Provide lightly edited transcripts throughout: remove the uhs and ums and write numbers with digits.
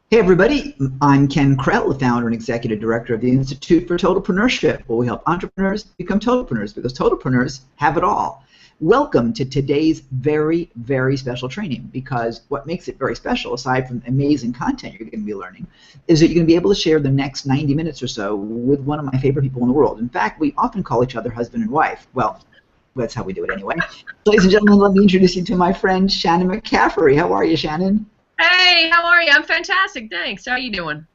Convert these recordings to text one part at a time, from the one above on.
Hey everybody, I'm Ken Krell, the founder and executive director of the Institute for Totalpreneurship, where we help entrepreneurs become totalpreneurs because totalpreneurs have it all. Welcome to today's very, very special training, because what makes it very special, aside from amazing content you're going to be learning, is that you're going to be able to share the next 90 minutes or so with one of my favorite people in the world. In fact, we often call each other husband and wife. Well, that's how we do it anyway. Ladies and gentlemen, let me introduce you to my friend Shannon McCaffery. How are you, Shannon? Hey, how are you? I'm fantastic, thanks. How are you doing?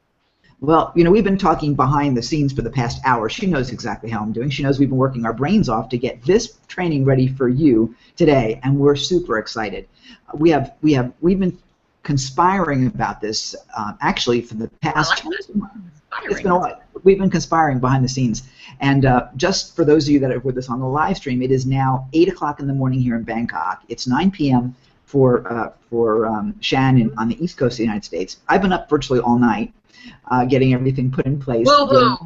Well, you know, we've been talking behind the scenes for the past hour. She knows exactly how I'm doing. She knows we've been working our brains off to get this training ready for you today, and we're super excited. We've been conspiring about this actually for the past. It's been a lot. We've been conspiring behind the scenes, and just for those of you that are with us on the live stream, it is now 8 o'clock in the morning here in Bangkok. It's 9 p.m. for Shannon on the East Coast of the United States. I've been up virtually all night, getting everything put in place. Woo-hoo.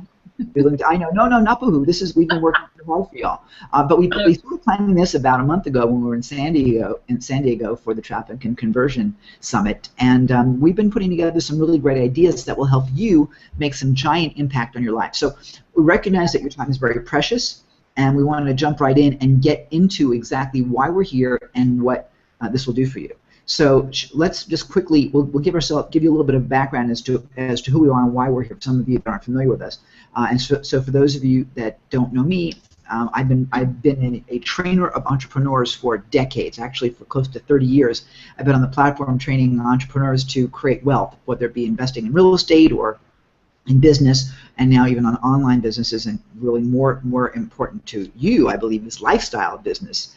I know, no, not boo-hoo. We've been working hard for y'all. But we started planning this about a month ago when we were in San Diego for the Traffic and Conversion Summit, and we've been putting together some really great ideas that will help you make some giant impact on your life. So we recognize that your time is very precious, and we wanted to jump right in and get into exactly why we're here and what this will do for you. So let's just quickly, we'll give you a little bit of background as to who we are and why we're here. For some of you that aren't familiar with us, and so for those of you that don't know me, I've been a trainer of entrepreneurs for decades, actually for close to 30 years. I've been on the platform training entrepreneurs to create wealth, whether it be investing in real estate or in business, and now even on online businesses, and really more important to you, I believe, is lifestyle business.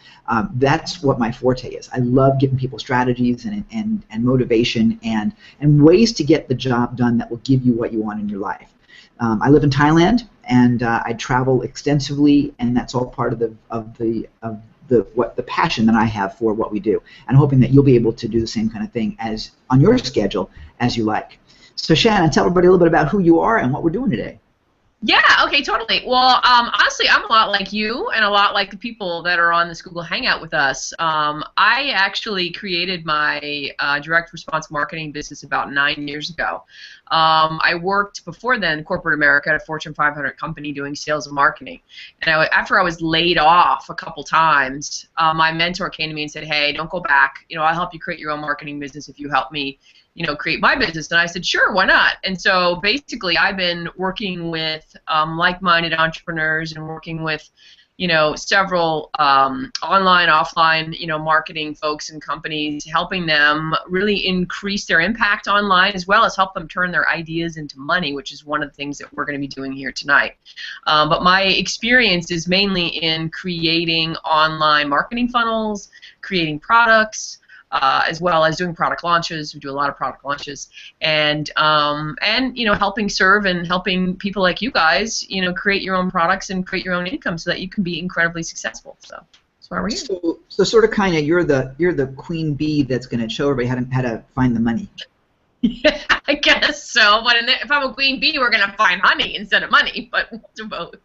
That's what my forte is. I love giving people strategies and motivation and ways to get the job done that will give you what you want in your life. I live in Thailand, and I travel extensively, and that's all part of the passion that I have for what we do. And I'm hoping that you'll be able to do the same kind of thing as on your schedule as you like. So Shannon, tell everybody a little bit about who you are and what we're doing today. Yeah, okay, totally. Well, honestly, I'm a lot like you and a lot like the people that are on this Google Hangout with us. I actually created my direct response marketing business about 9 years ago. I worked before then in corporate America at a Fortune 500 company doing sales and marketing. And after I was laid off a couple times, my mentor came to me and said, hey, don't go back. You know, I'll help you create your own marketing business if you help me, you know, create my business. And I said, sure, why not? And so basically I've been working with like-minded entrepreneurs and working with, you know, several online, offline, you know, marketing folks and companies, helping them really increase their impact online, as well as help them turn their ideas into money, which is one of the things that we're going to be doing here tonight. But my experience is mainly in creating online marketing funnels, creating products, as well as doing product launches. We do a lot of product launches, and you know, helping serve and helping people like you guys, you know, create your own products and create your own income so that you can be incredibly successful. So that's why we're here. So sort of kind of you're the queen bee that's going to show everybody how to find the money. Yeah, I guess so. But if I'm a queen bee, we're going to find honey instead of money. But we'll do both.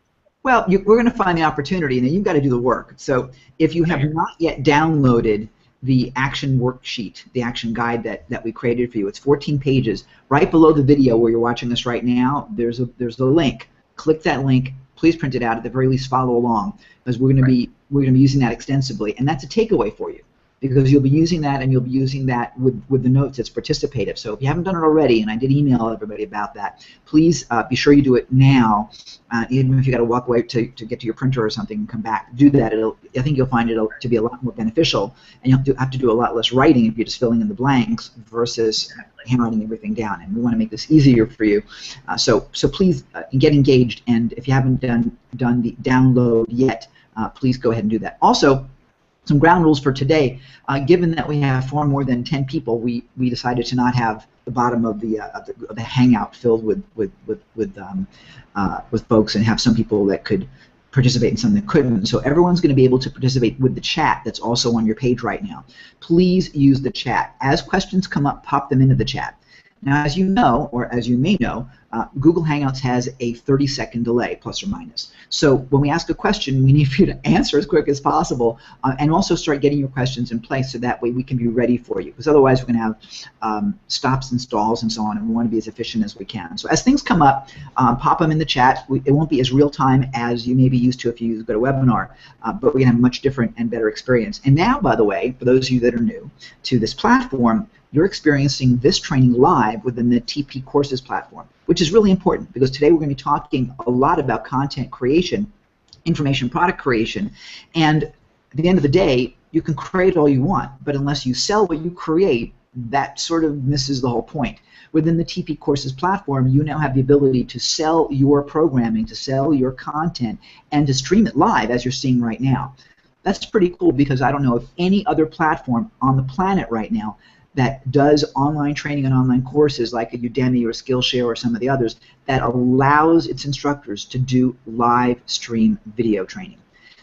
Well, we're going to find the opportunity, and then you've got to do the work. So if you have not yet downloaded the action worksheet, the action guide that we created for you. It's 14 pages. Right below the video where you're watching us right now, there's a link. Click that link. Please print it out. At the very least, follow along, because we're going to be using that extensively, and that's a takeaway for you, because you'll be using that, and you'll be using that with the notes. It's participative. So if you haven't done it already, and I did email everybody about that, please be sure you do it now. Even if you got to walk away to get to your printer or something and come back, do that. I think you'll find it to be a lot more beneficial, and you'll have to do a lot less writing if you're just filling in the blanks versus handwriting everything down. And we want to make this easier for you. So please get engaged, and if you haven't done the download yet, please go ahead and do that. Also, some ground rules for today. Given that we have far more than 10 people, we decided to not have the bottom of the hangout filled with folks, and have some people that could participate and some that couldn't. So everyone's going to be able to participate with the chat that's also on your page right now. Please use the chat. As questions come up, pop them into the chat. Now, as you know, or as you may know, Google Hangouts has a 30-second delay, plus or minus. So when we ask a question, we need you to answer as quick as possible, and also start getting your questions in place so that way we can be ready for you. Because otherwise we're going to have stops and stalls and so on, and we want to be as efficient as we can. So as things come up, pop them in the chat. It won't be as real-time as you may be used to if you go to webinar, but we're going to have a much different and better experience. And now, by the way, for those of you that are new to this platform, you're experiencing this training live within the TP Courses platform, which is really important because today we're going to be talking a lot about content creation, information product creation, and at the end of the day, you can create all you want, but unless you sell what you create, that sort of misses the whole point. Within the TP Courses platform, you now have the ability to sell your programming, to sell your content, and to stream it live as you're seeing right now. That's pretty cool because I don't know of any other platform on the planet right now that does online training and online courses like a Udemy or Skillshare or some of the others that allows its instructors to do live stream video training.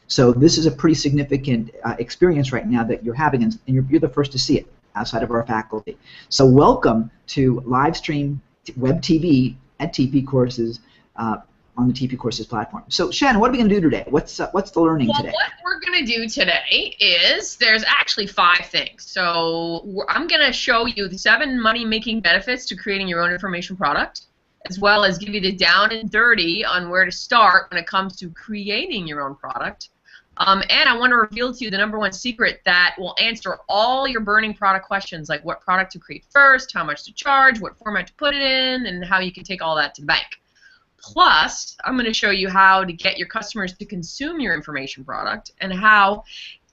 So this is a pretty significant experience right now that you're having, and you're the first to see it outside of our faculty. So welcome to live stream web TV at TP Courses on the TP Courses platform. So Shannon, what are we going to do today? What's the learning today? What we're going to do today is there's actually 5 things. So I'm going to show you the 7 money-making benefits to creating your own information product, as well as give you the down and dirty on where to start when it comes to creating your own product. And I want to reveal to you the #1 secret that will answer all your burning product questions, like what product to create first, how much to charge, what format to put it in, and how you can take all that to the bank. Plus, I'm going to show you how to get your customers to consume your information product and how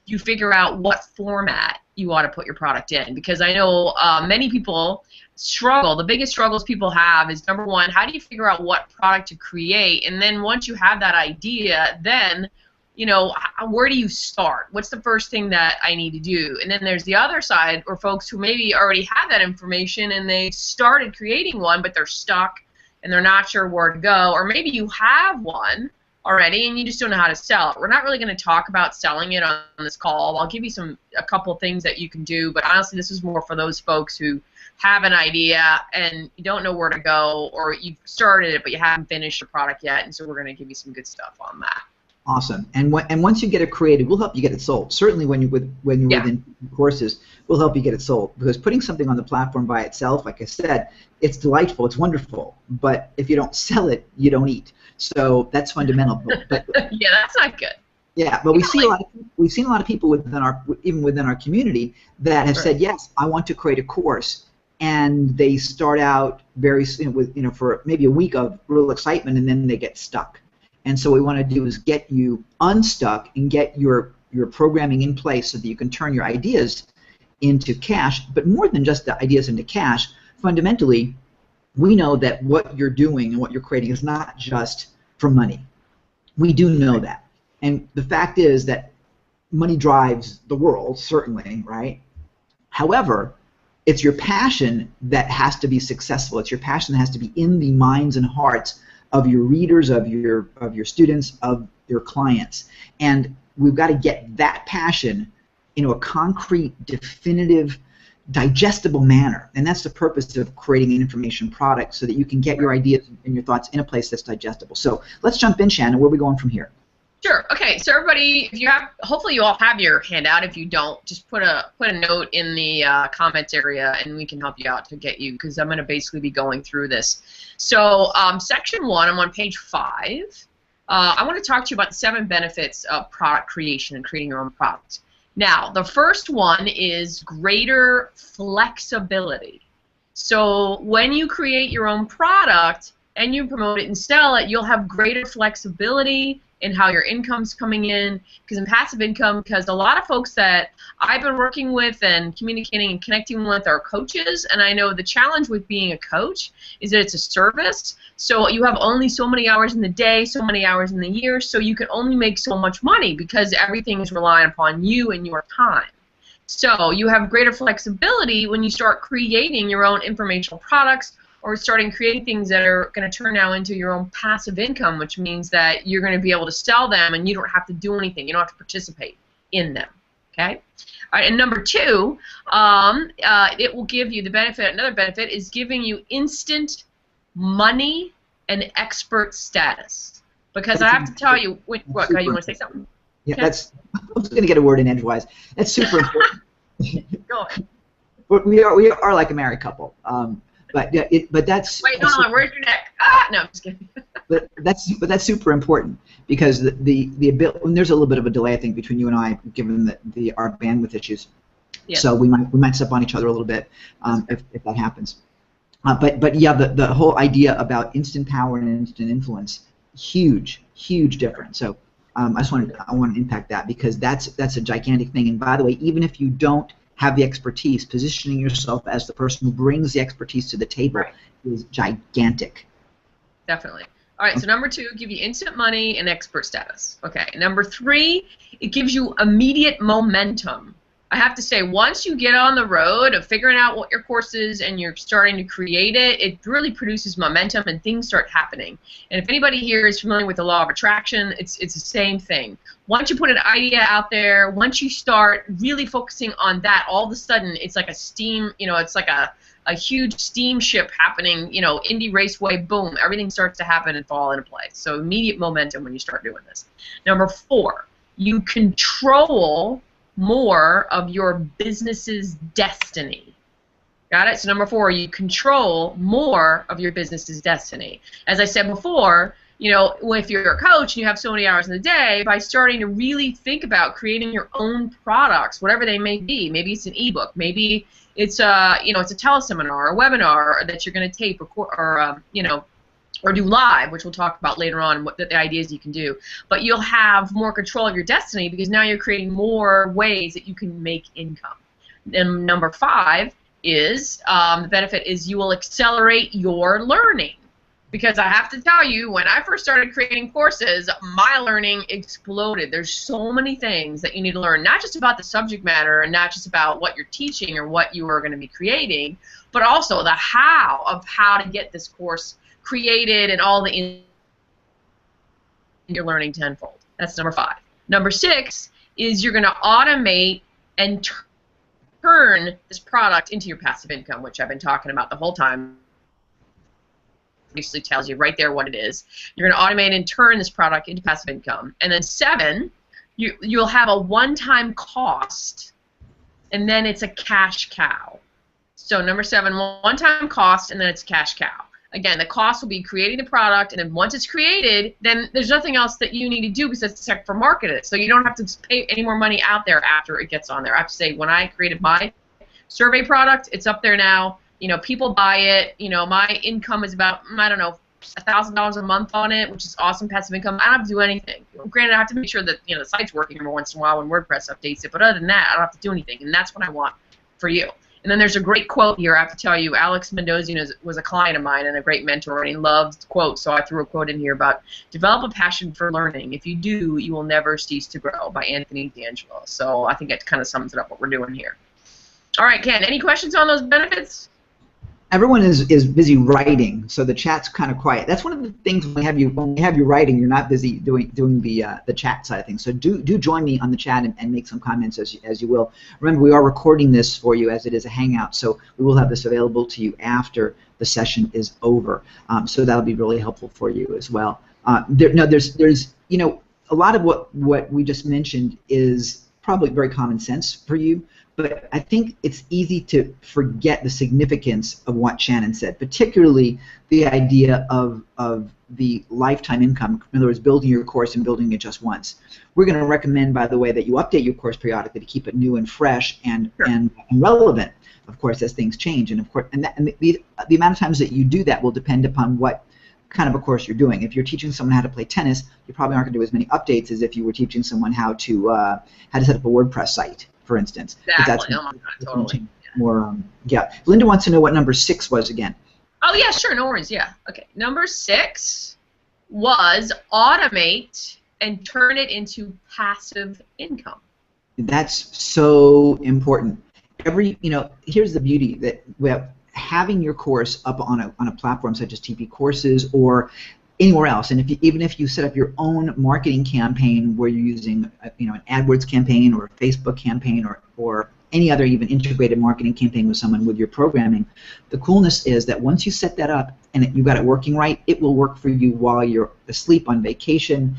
you figure out what format you ought to put your product in. Because I know many people struggle. The biggest struggles people have is, #1, how do you figure out what product to create? And then once you have that idea, then, you know, where do you start? What's the first thing that I need to do? And then there's the other side, or folks who maybe already have that information and they started creating one, but they're stuck and they're not sure where to go, or maybe you have one already and you just don't know how to sell it. We're not really going to talk about selling it on this call. I'll give you a couple things that you can do, but honestly this is more for those folks who have an idea and you don't know where to go, or you've started it but you haven't finished the product yet, and so we're going to give you some good stuff on that. Awesome. And once you get it created, we'll help you get it sold. Certainly when you're within courses, we'll help you get it sold. Because putting something on the platform by itself, like I said, it's delightful, it's wonderful. But if you don't sell it, you don't eat. So that's fundamental. But yeah, that's not good. Yeah, but we've seen a lot of people even within our community that have said, yes, I want to create a course, and they start out for maybe a week of real excitement, and then they get stuck. And so what we want to do is get you unstuck and get your programming in place so that you can turn your ideas into cash. But more than just the ideas into cash, fundamentally, we know that what you're doing and what you're creating is not just for money. We do know that. And the fact is that money drives the world, certainly, right? However, it's your passion that has to be successful. It's your passion that has to be in the minds and hearts of your readers, of your students, of your clients. And we've got to get that passion into a concrete, definitive, digestible manner. And that's the purpose of creating an information product, so that you can get your ideas and your thoughts in a place that's digestible. So let's jump in, Shannon. Where are we going from here? Sure. Okay. So everybody, if you have, hopefully you all have your handout. If you don't, just put a note in the comments area, and we can help you out to get you, because I'm going to basically be going through this. So section 1, I'm on page 5. I want to talk to you about the 7 benefits of product creation and creating your own product. Now, the first one is greater flexibility. So when you create your own product and you promote it and sell it, you'll have greater flexibility in how your income's coming in. Because in passive income, because a lot of folks that I've been working with and communicating and connecting with are coaches, and I know the challenge with being a coach is that it's a service, so you have only so many hours in the day, so many hours in the year, so you can only make so much money because everything is relying upon you and your time. So you have greater flexibility when you start creating your own informational products, or starting creating things that are going to turn now into your own passive income, which means that you're going to be able to sell them and you don't have to do anything. You don't have to participate in them. Okay. All right, and number two, it will give you the benefit. Another benefit is giving you instant money and expert status. Because I have to tell you, what, you want to say something? Yeah, okay. I was going to get a word in edgewise. That's super important. Go ahead. We are like a married couple. But that's. Wait, hold on. Where's your neck? Ah, no, I'm just kidding. but that's super important because the ability. There's a little bit of a delay, I think, between you and I, given our bandwidth issues. Yeah. So we might step on each other a little bit if that happens. But yeah, the whole idea about instant power and instant influence, huge difference. So I want to impact that because that's a gigantic thing. And by the way, even if you don't have the expertise, positioning yourself as the person who brings the expertise to the table is gigantic. Definitely. All right, so number two, give you instant money and expert status. Okay, number three, it gives you immediate momentum. I have to say, once you get on the road of figuring out what your course is and you're starting to create it, it really produces momentum and things start happening. And if anybody here is familiar with the law of attraction, it's the same thing. Once you put an idea out there, once you start really focusing on that, all of a sudden it's like a steam, it's like a huge steamship happening, Indy Raceway, boom, everything starts to happen and fall into place. So immediate momentum when you start doing this. Number four, you control more of your business's destiny. Got it? So number four, you control more of your business's destiny. As I said before, if you're a coach and you have so many hours in the day, by starting to really think about creating your own products, whatever they may be, maybe it's an ebook, maybe it's it's a teleseminar or a webinar that you're going to tape or do live, which we'll talk about later on, what the ideas you can do. But you'll have more control of your destiny because now you're creating more ways that you can make income. And number five is, the benefit is you will accelerate your learning. Because I have to tell you, when I first started creating courses, my learning exploded. There's so many things that you need to learn, not just about the subject matter and not just about what you're teaching or what you are going to be creating, but also the how of how to get this course created and all the you're learning tenfold. That's number five. Number six is you're going to automate and turn this product into your passive income, which I've been talking about the whole time. Basically tells you right there what it is. You're going to automate and turn this product into passive income. And then seven, you'll have a one-time cost, and then it's a cash cow. So number seven, one-time cost, and then it's cash cow. Again, the cost will be creating the product, and then once it's created, then there's nothing else that you need to do besides check for market it. So you don't have to pay any more money out there after it gets on there. I have to say, when I created my survey product, it's up there now. People buy it. My income is about, I don't know, $1,000 a month on it, which is awesome passive income. I don't have to do anything. Granted, I have to make sure that the site's working every once in a while when WordPress updates it, but other than that, I don't have to do anything, and that's what I want for you. And then there's a great quote here I have to tell you. Alex Mendoza was a client of mine and a great mentor, and he loved quotes, so I threw a quote in here about develop a passion for learning. If you do, you will never cease to grow, by Anthony D'Angelo. So I think that kind of sums it up what we're doing here. All right, Ken, any questions on those benefits? Everyone is busy writing, so the chat's kind of quiet. That's one of the things when we have you writing, you're not busy doing the chat side of things. So do join me on the chat and make some comments as you will. Remember, we are recording this for you as it is a Hangout, so we will have this available to you after the session is over. So that'll be really helpful for you as well. There's a lot of what we just mentioned is probably very common sense for you. But I think it's easy to forget the significance of what Shannon said, particularly the idea of the lifetime income. In other words, building your course and building it just once. We're going to recommend, by the way, that you update your course periodically to keep it new and fresh and relevant, of course, as things change. And of course, the amount of times that you do that will depend upon what kind of a course you're doing. If you're teaching someone how to play tennis, you probably aren't going to do as many updates as if you were teaching someone how to set up a WordPress site, for instance. Exactly. Totally. More, yeah. Linda wants to know what number 6 was again. Oh, yeah, sure. No worries. Yeah. Okay. Number 6 was automate and turn it into passive income. That's so important. Here's the beauty that having your course up on a platform such as TP Courses or anywhere else. And even if you set up your own marketing campaign where you're using an AdWords campaign or a Facebook campaign or any other even integrated marketing campaign with someone with your programming, the coolness is that once you set that up and you got it working right, it will work for you while you're asleep, on vacation,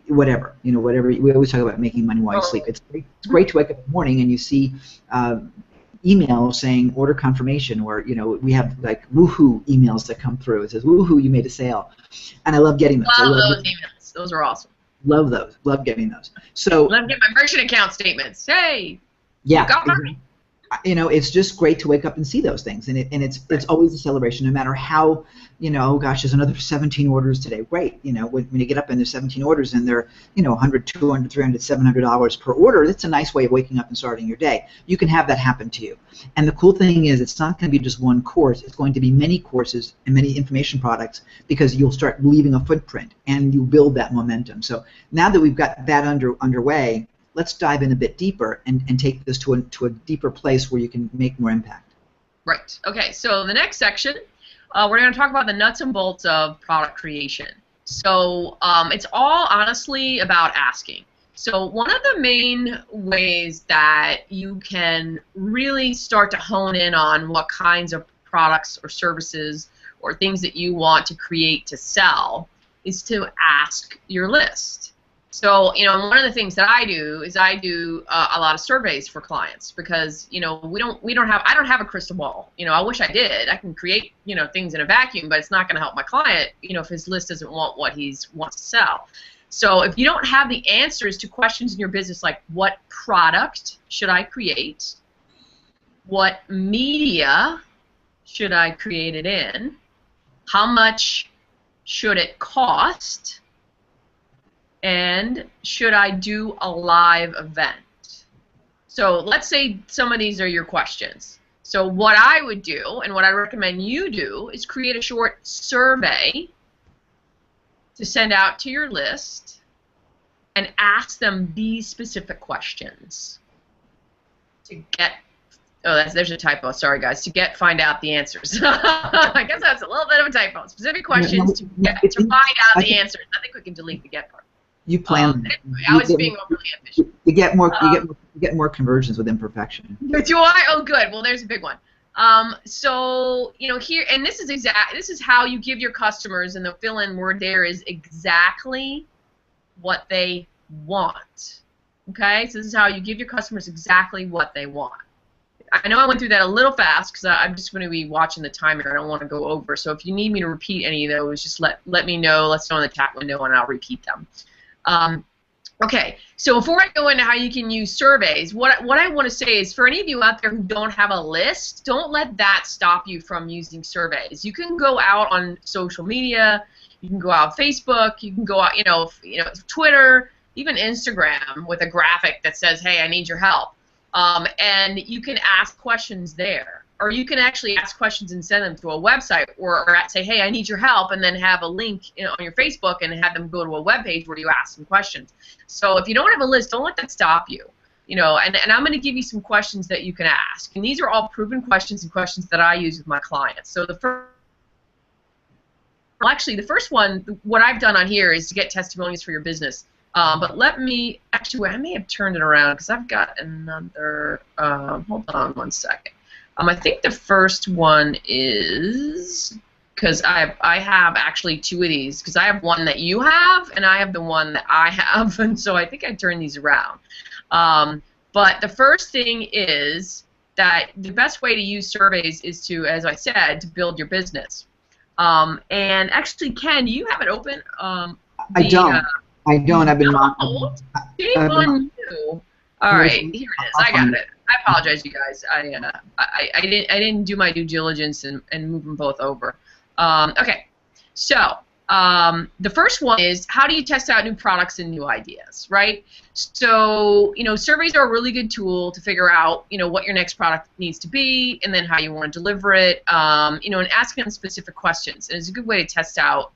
whatever. Whatever. We always talk about making money while you sleep. It's great to wake up in the morning and you see email saying order confirmation, or we have like woohoo emails that come through. It says woohoo, you made a sale, and I love getting those. Love those emails. Those are awesome. Love those. Love getting those. So let me get my merchant account statements. Hey. Yeah. It's just great to wake up and see those things, and it's always a celebration, no matter how, oh gosh, there's another 17 orders today. Great, when you get up and there's 17 orders and they're, $100, $200, $300, $700 per order, that's a nice way of waking up and starting your day. You can have that happen to you. And the cool thing is, it's not going to be just one course. It's going to be many courses and many information products, because you'll start leaving a footprint and you build that momentum. So now that we've got that underway, let's dive in a bit deeper and take this to a deeper place where you can make more impact. Right. Okay. So the next section, we're going to talk about the nuts and bolts of product creation. So it's all honestly about asking. So one of the main ways that you can really start to hone in on what kinds of products or services or things that you want to create to sell is to ask your list. So, one of the things that I do is I do a lot of surveys for clients, because, I don't have a crystal ball. I wish I did. I can create, things in a vacuum, but it's not going to help my client, if his list doesn't want what he wants to sell. So if you don't have the answers to questions in your business, like what product should I create? What media should I create it in? How much should it cost? And should I do a live event? So let's say some of these are your questions. So what I would do, and what I recommend you do, is create a short survey to send out to your list and ask them these specific questions to get, there's a typo, sorry guys, find out the answers. I guess that's a little bit of a typo. Specific questions to find out the answers. I think we can delete the get part. You plan. I was being overly ambitious. You get more conversions with imperfection. Do I? Oh, good. Well, there's a big one. So here, and this is how you give your customers, and the fill-in word there is exactly what they want. Okay, so this is how you give your customers exactly what they want. I know I went through that a little fast because I'm just going to be watching the timer. I don't want to go over. So if you need me to repeat any of those, just let me know. Let's know in the chat window, and I'll repeat them. Okay, so before I go into how you can use surveys, what I want to say is, for any of you out there who don't have a list, don't let that stop you from using surveys. You can go out on social media, you can go out Facebook, you can go out, Twitter, even Instagram with a graphic that says, "Hey, I need your help," and you can ask questions there. Or you can actually ask questions and send them to a website, or say, "Hey, I need your help," and then have a link on your Facebook and have them go to a web page where you ask some questions. So if you don't have a list, don't let that stop you. And I'm going to give you some questions that you can ask. And these are all proven questions and questions that I use with my clients. So the first one, what I've done on here is to get testimonials for your business. But I may have turned it around because I've got another, hold on one second. I think the first one is, because I have actually two of these, because I have one that you have and I have the one that I have, and so I think I turned these around. But the first thing is that the best way to use surveys is to, as I said, to build your business. And actually, Ken, do you have it open? I don't. I've been Shame on you. All right, here it is. I got it. I apologize, you guys. I didn't do my due diligence and move them both over. Okay, so the first one is, how do you test out new products and new ideas, right? So surveys are a really good tool to figure out what your next product needs to be, and then how you want to deliver it. And asking them specific questions. And it's a good way to test out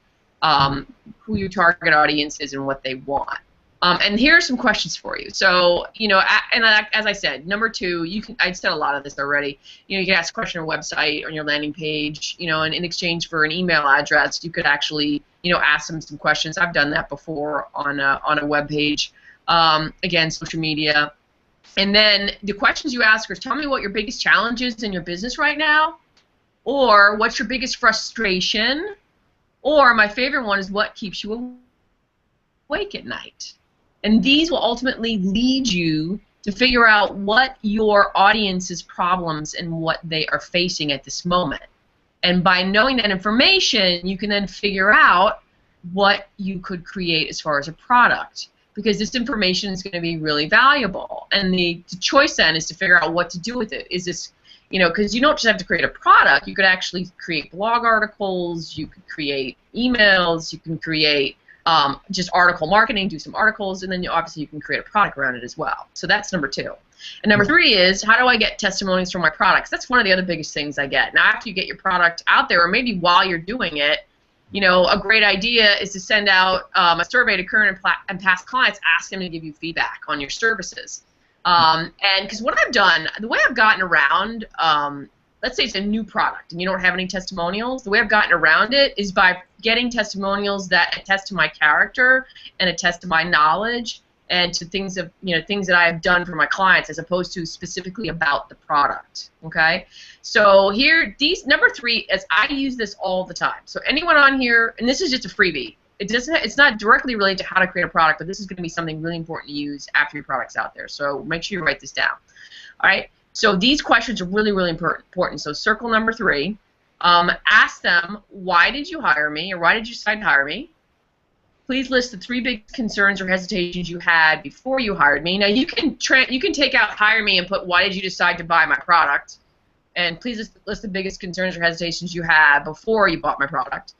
who your target audience is and what they want. And here are some questions for you. So, as I said, number two, I said a lot of this already. You can ask a question on your website, on your landing page, and in exchange for an email address, you could actually, ask them some questions. I've done that before on a web page. Again, social media. And then the questions you ask are, tell me what your biggest challenge is in your business right now, or what's your biggest frustration, or my favorite one is what keeps you awake at night. And these will ultimately lead you to figure out what your audience's problems and what they are facing at this moment. And by knowing that information, you can then figure out what you could create as far as a product, because this information is going to be really valuable. And the choice then is to figure out what to do with it. Is this, because you don't just have to create a product, you could actually create blog articles, you could create emails, you can create just article marketing, do some articles, and then obviously you can create a product around it as well. So that's number two. And number three is, how do I get testimonials for my products? That's one of the other biggest things I get. Now, after you get your product out there, or maybe while you're doing it, a great idea is to send out a survey to current and past clients, ask them to give you feedback on your services. And because what I've done, the way I've gotten around, let's say it's a new product and you don't have any testimonials, the way I've gotten around it is by getting testimonials that attest to my character and attest to my knowledge and to things that I have done for my clients, as opposed to specifically about the product. Okay, so here, number three is, I use this all the time. So anyone on here, and this is just a freebie. It's not directly related to how to create a product, but this is going to be something really important to use after your product's out there. So make sure you write this down. All right. So these questions are really, really important. So circle number three. Ask them, why did you hire me, or why did you decide to hire me? Please list the 3 big concerns or hesitations you had before you hired me. Now you can take out hire me and put, why did you decide to buy my product? And please list the biggest concerns or hesitations you had before you bought my product.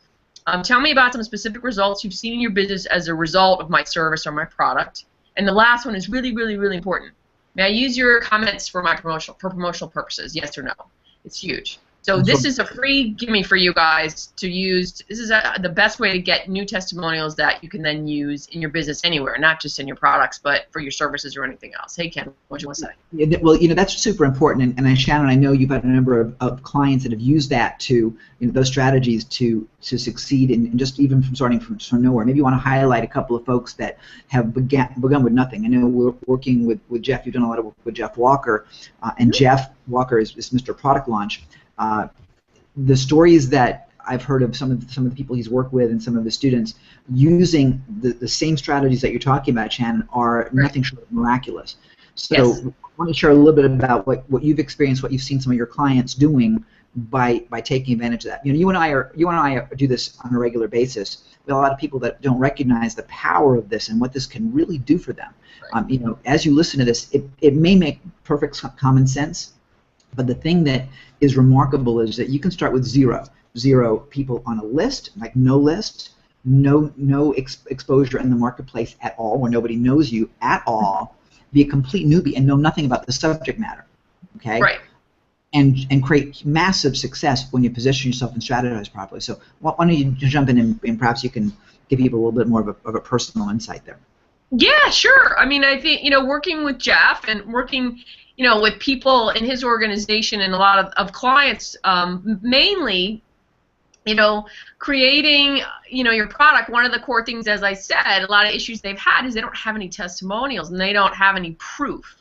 Tell me about some specific results you've seen in your business as a result of my service or my product. And the last one is really, really, really important. May I use your comments for promotional purposes? Yes or no? It's huge. So this is a free gimme for you guys to use. This is the best way to get new testimonials that you can then use in your business anywhere, not just in your products, but for your services or anything else. Hey, Ken, what do you want to say? Yeah, well, that's super important. And Shannon, I know you've had a number of clients that have used that to, those strategies to succeed, and just even from starting from nowhere. Maybe you want to highlight a couple of folks that have begun with nothing. I know we're working with Jeff. You've done a lot of work with Jeff Walker, and Jeff Walker is Mr. Product Launch. The stories that I've heard of some of the people he's worked with and some of the students using the same strategies that you're talking about, Shannon, are nothing short of miraculous. So I want to share a little bit about what you've experienced, what you've seen some of your clients doing by taking advantage of that. You and I do this on a regular basis. We have a lot of people that don't recognize the power of this and what this can really do for them. Right. As you listen to this, it may make perfect common sense. But the thing that is remarkable is that you can start with zero people on a list, like no list, no exposure in the marketplace at all, where nobody knows you at all, be a complete newbie and know nothing about the subject matter, okay? Right. And create massive success when you position yourself and strategize properly. So why don't you jump in and perhaps you can give people a little bit more of a personal insight there. Yeah, sure. I mean, I think, working with Jeff and working with people in his organization and a lot of clients, mainly, creating, your product, one of the core things, as I said, a lot of issues they've had is they don't have any testimonials and they don't have any proof.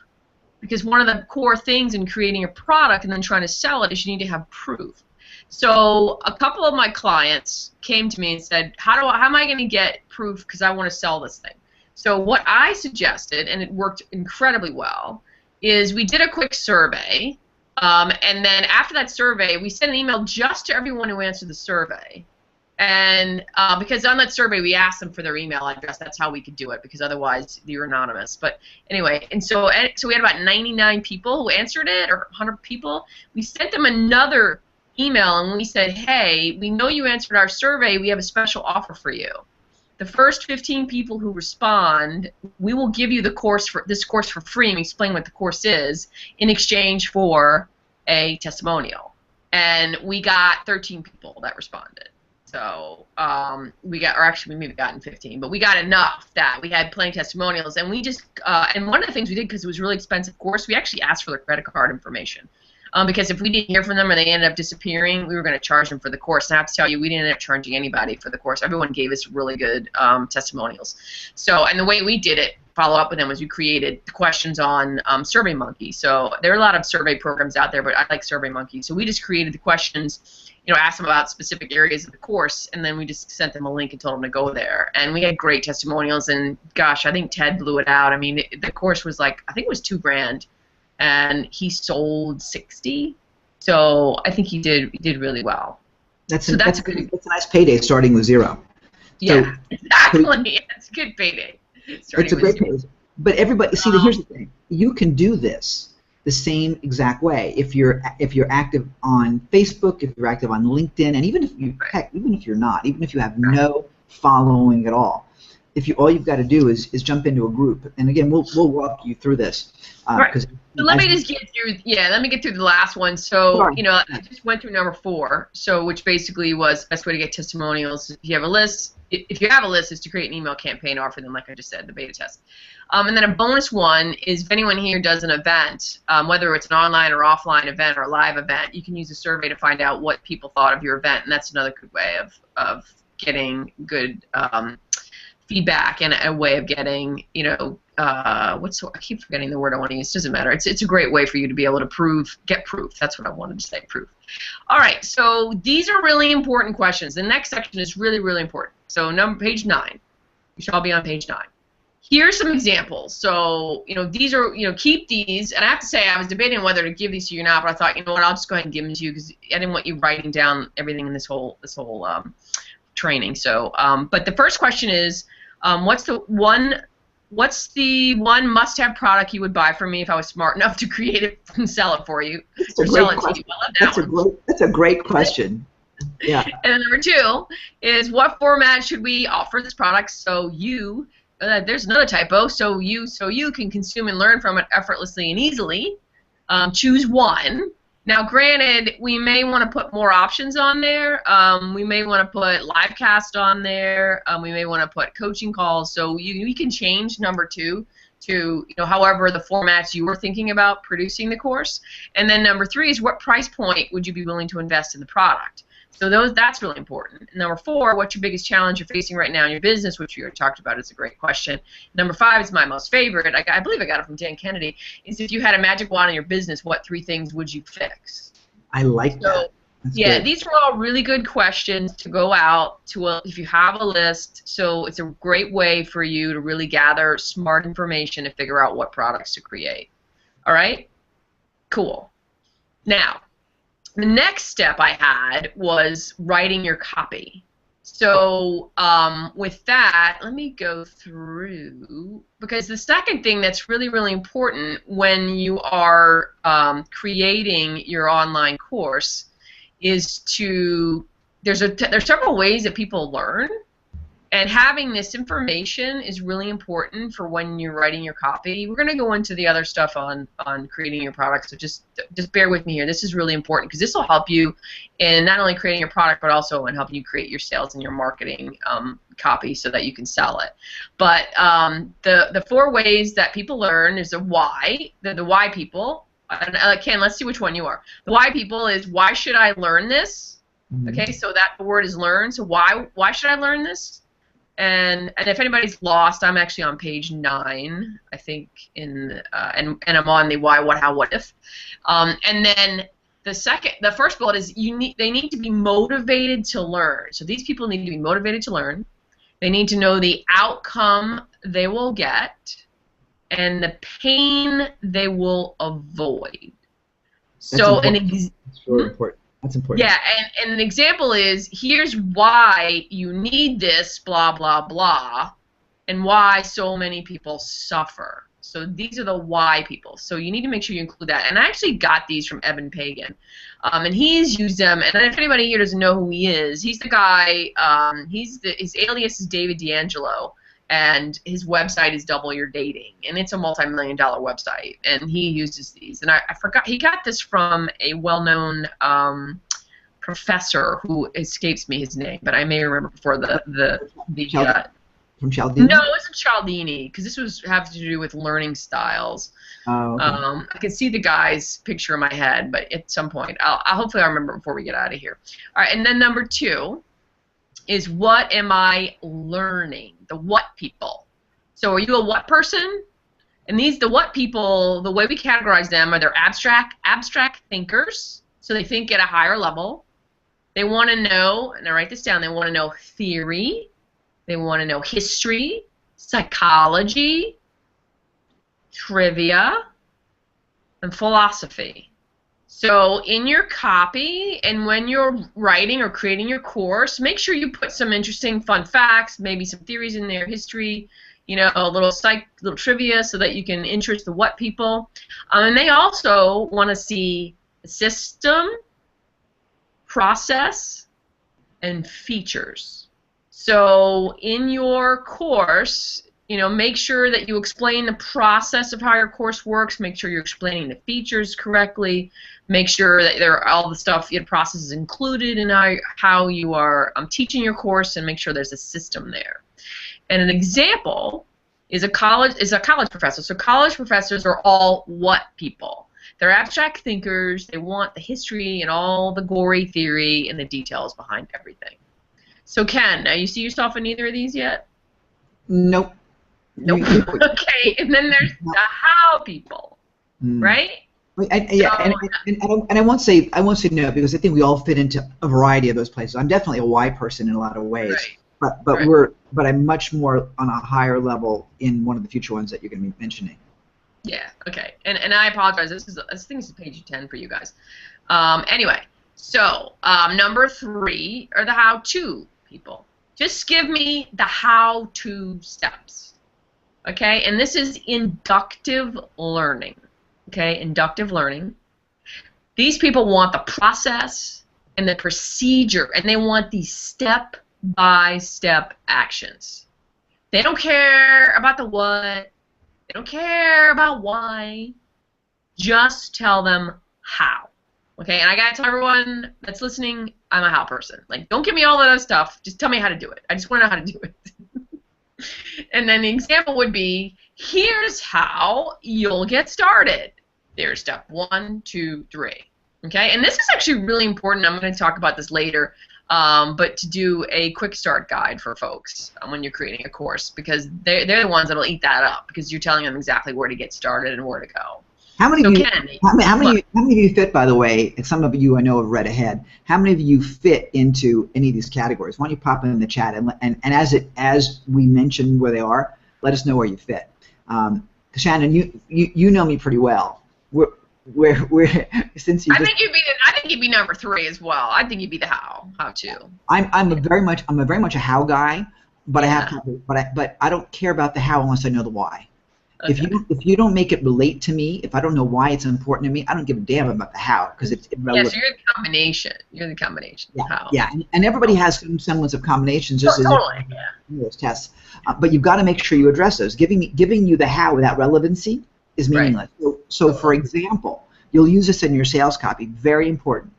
Because one of the core things in creating a product and then trying to sell it is you need to have proof. So a couple of my clients came to me and said, how am I going to get proof because I want to sell this thing? So what I suggested, and it worked incredibly well, is we did a quick survey, and then after that survey, we sent an email just to everyone who answered the survey. And because on that survey, we asked them for their email address. That's how we could do it, because otherwise you're anonymous. But anyway, and so we had about 99 people who answered it, or 100 people. We sent them another email, and we said, hey, we know you answered our survey. We have a special offer for you. The first 15 people who respond, we will give you this course for free and explain what the course is in exchange for a testimonial. And we got 13 people that responded. So we got, or actually we maybe gotten 15, but we got enough that we had plenty of testimonials, and we just and one of the things we did, because it was a really expensive course, we actually asked for their credit card information. Because if we didn't hear from them or they ended up disappearing, we were going to charge them for the course. And I have to tell you, we didn't end up charging anybody for the course. Everyone gave us really good testimonials. So, and the way we did it, follow up with them, was we created questions on SurveyMonkey. So there are a lot of survey programs out there, but I like SurveyMonkey. So we just created the questions, you know, asked them about specific areas of the course, and then we just sent them a link and told them to go there. And we had great testimonials, and gosh, I think Ted blew it out. I mean, the course was like, I think it was $2,000. And he sold 60, so I think he did really well. That's a nice payday starting with zero. Yeah, so, exactly. It's a good payday. It's a great payday. But everybody, see, here's the thing: you can do this the same exact way if you're active on Facebook, if you're active on LinkedIn, and even if you even if you're not, even if you have no following at all. All you've got to do is jump into a group, and again, we'll walk you through this. Right. So let me just get through. Yeah, let me get through the last one. So Sure. you know, I just went through number 4. So which basically was the best way to get testimonials. If you have a list, is to create an email campaign, offer them, like I just said, the beta test. And then a bonus one is if anyone here does an event, whether it's an online or offline event or a live event, you can use a survey to find out what people thought of your event, and that's another good way of getting good feedback and a way of getting, you know, I keep forgetting the word I want to use. It doesn't matter. It's a great way for you to be able to get proof. That's what I wanted to say, proof. All right, so these are really important questions. The next section is really, really important. So page 9. You should all be on page 9. Here's some examples. So, you know, these are, you know, keep these. And I have to say, I was debating whether to give these to you or not, but I thought, you know what, I'll just go ahead and give them to you because I didn't want you writing down everything in this whole training. So, but the first question is, what's the one must-have product you would buy from me if I was smart enough to create it and sell it for you? That's a great question. Yeah. And then number 2 is, what format should we offer this product so you, there's another typo, so you can consume and learn from it effortlessly and easily. Choose one. Now, granted, we may want to put more options on there. We may want to put live cast on there. We may want to put coaching calls. So you can change number 2 to, you know, however the formats you were thinking about producing the course. And then number 3 is, what price point would you be willing to invest in the product? So that's really important. Number 4, what's your biggest challenge you're facing right now in your business, which we already talked about. Is a great question. Number 5 is my most favorite. I believe I got it from Dan Kennedy. Is, if you had a magic wand in your business, what 3 things would you fix? I like that. That's yeah, good. these are all really good questions to go out to if you have a list. So it's a great way for you to really gather smart information to figure out what products to create. All right? Cool. Now, the next step I had was writing your copy. So with that, let me go through, because the second thing that's really, really important when you are creating your online course is there's several ways that people learn, and having this information is really important for when you're writing your copy. We're going to go into the other stuff on creating your product, so just bear with me here. This is really important because this will help you in not only creating your product, but also in helping you create your sales and your marketing copy so that you can sell it. But the 4 ways that people learn is the why, the why people. And Ken, let's see which one you are. The why people is, why should I learn this? Okay, so that word is learn. So why should I learn this? And if anybody's lost, I'm actually on page 9, I think, and I'm on the why, what, how, what if. And then the first bullet is they need to be motivated to learn. So these people need to be motivated to learn. They need to know the outcome they will get and the pain they will avoid. That's really important. That's important. Yeah, and an example is, here's why you need this, blah, blah, blah, and why so many people suffer. So these are the why people. So you need to make sure you include that. And I actually got these from Evan Pagan. And he's used them. And if anybody here doesn't know who he is, he's the guy, his alias is David D'Angelo. And his website is Double Your Dating, and it's a multi-million-dollar website, and he uses these. And I forgot, he got this from a well-known professor who escapes me his name, but I may remember before from Cialdini? No, it wasn't Cialdini, because this was have to do with learning styles. Oh, okay. I can see the guy's picture in my head, but at some point, hopefully I'll remember before we get out of here. All right, and then number 2 is what am I learning? The what people. So are you a what person? And the what people, the way we categorize them are they're abstract thinkers, so they think at a higher level. They want to know, and I write this down, they want to know theory, they want to know history, psychology, trivia, and philosophy. So in your copy and when you're writing or creating your course, make sure you put some interesting fun facts, maybe some theories in there, history, you know, a little trivia so that you can interest the what people. And they also want to see system, process, and features. So in your course, you know, make sure that you explain the process of how your course works. Make sure you're explaining the features correctly. Make sure that there are all the stuff, processes included in how you are teaching your course, and make sure there's a system there. And an example is a college professor. So college professors are all what people? They're abstract thinkers. They want the history and all the gory theory and the details behind everything. So Ken, now you see yourself in either of these yet? Nope. Nope. Okay, and then there's the how people, right? And I won't say no, because I think we all fit into a variety of those places. I'm definitely a why person in a lot of ways, right. but I'm much more on a higher level in one of the future ones that you're going to be mentioning. Yeah. Okay. And I apologize. I think this is page 10 for you guys. Anyway, so number 3 are the how-to people. Just give me the how-to steps. Okay, and this is inductive learning. Okay, inductive learning. These people want the process and the procedure, and they want these step-by-step actions. They don't care about the what. They don't care about why. Just tell them how. Okay, and I gotta tell everyone that's listening, I'm a how person. Like, don't give me all that other stuff. Just tell me how to do it. I just want to know how to do it. And then the example would be, here's how you'll get started. There's step 1, 2, 3. Okay, and this is actually really important. I'm going to talk about this later, but to do a quick start guide for folks when you're creating a course, because they're the ones that'll eat that up, because you're telling them exactly where to get started and where to go. How many of you fit, by the way, and some of you I know have read ahead, how many of you fit into any of these categories? Why don't you pop them in the chat, and as we mention where they are, let us know where you fit. Shannon, you know me pretty well. Since you I think you'd be number 3 as well. I think you'd be the how to. I'm very much a how guy, but yeah. but I don't care about the how unless I know the why. Okay. If you don't make it relate to me, if I don't know why it's important to me, I don't give a damn about the how, because it's irrelevant. Yeah, so you're the combination. You're the combination. Yeah, how. yeah, and everybody has some semblance of combinations, just totally. Those tests. But you've got to make sure you address those. Giving you the how without relevancy is meaningless. Right. So for example, you'll use this in your sales copy. Very important.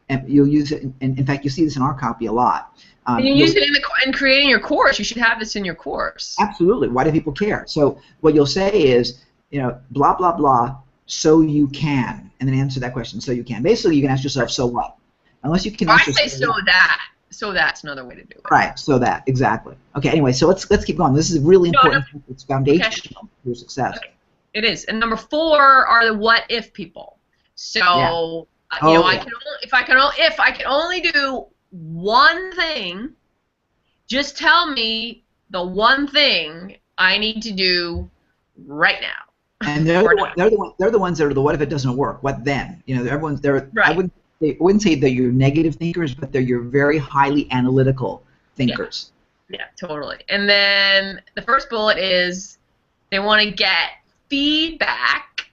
And you'll use it. In fact, you see this in our copy a lot. And you use it in creating your course. You should have this in your course. Absolutely. Why do people care? So what you'll say is, blah, blah, blah, so you can, and then answer that question, so you can. Basically, you can ask yourself, so what? Unless you can answer. I say so that. So that's another way to do it. Right. So that, exactly. Okay. Anyway, so let's keep going. This is really important. No. It's foundational for your success. Okay. It is. And number 4 are the what if people. So if I can only do one thing, just tell me the one thing I need to do right now. And they're the ones that are the what if it doesn't work? What then? Right. I wouldn't say they're your negative thinkers, but they're your very highly analytical thinkers. Yeah, totally. And then the first bullet is they want to get feedback,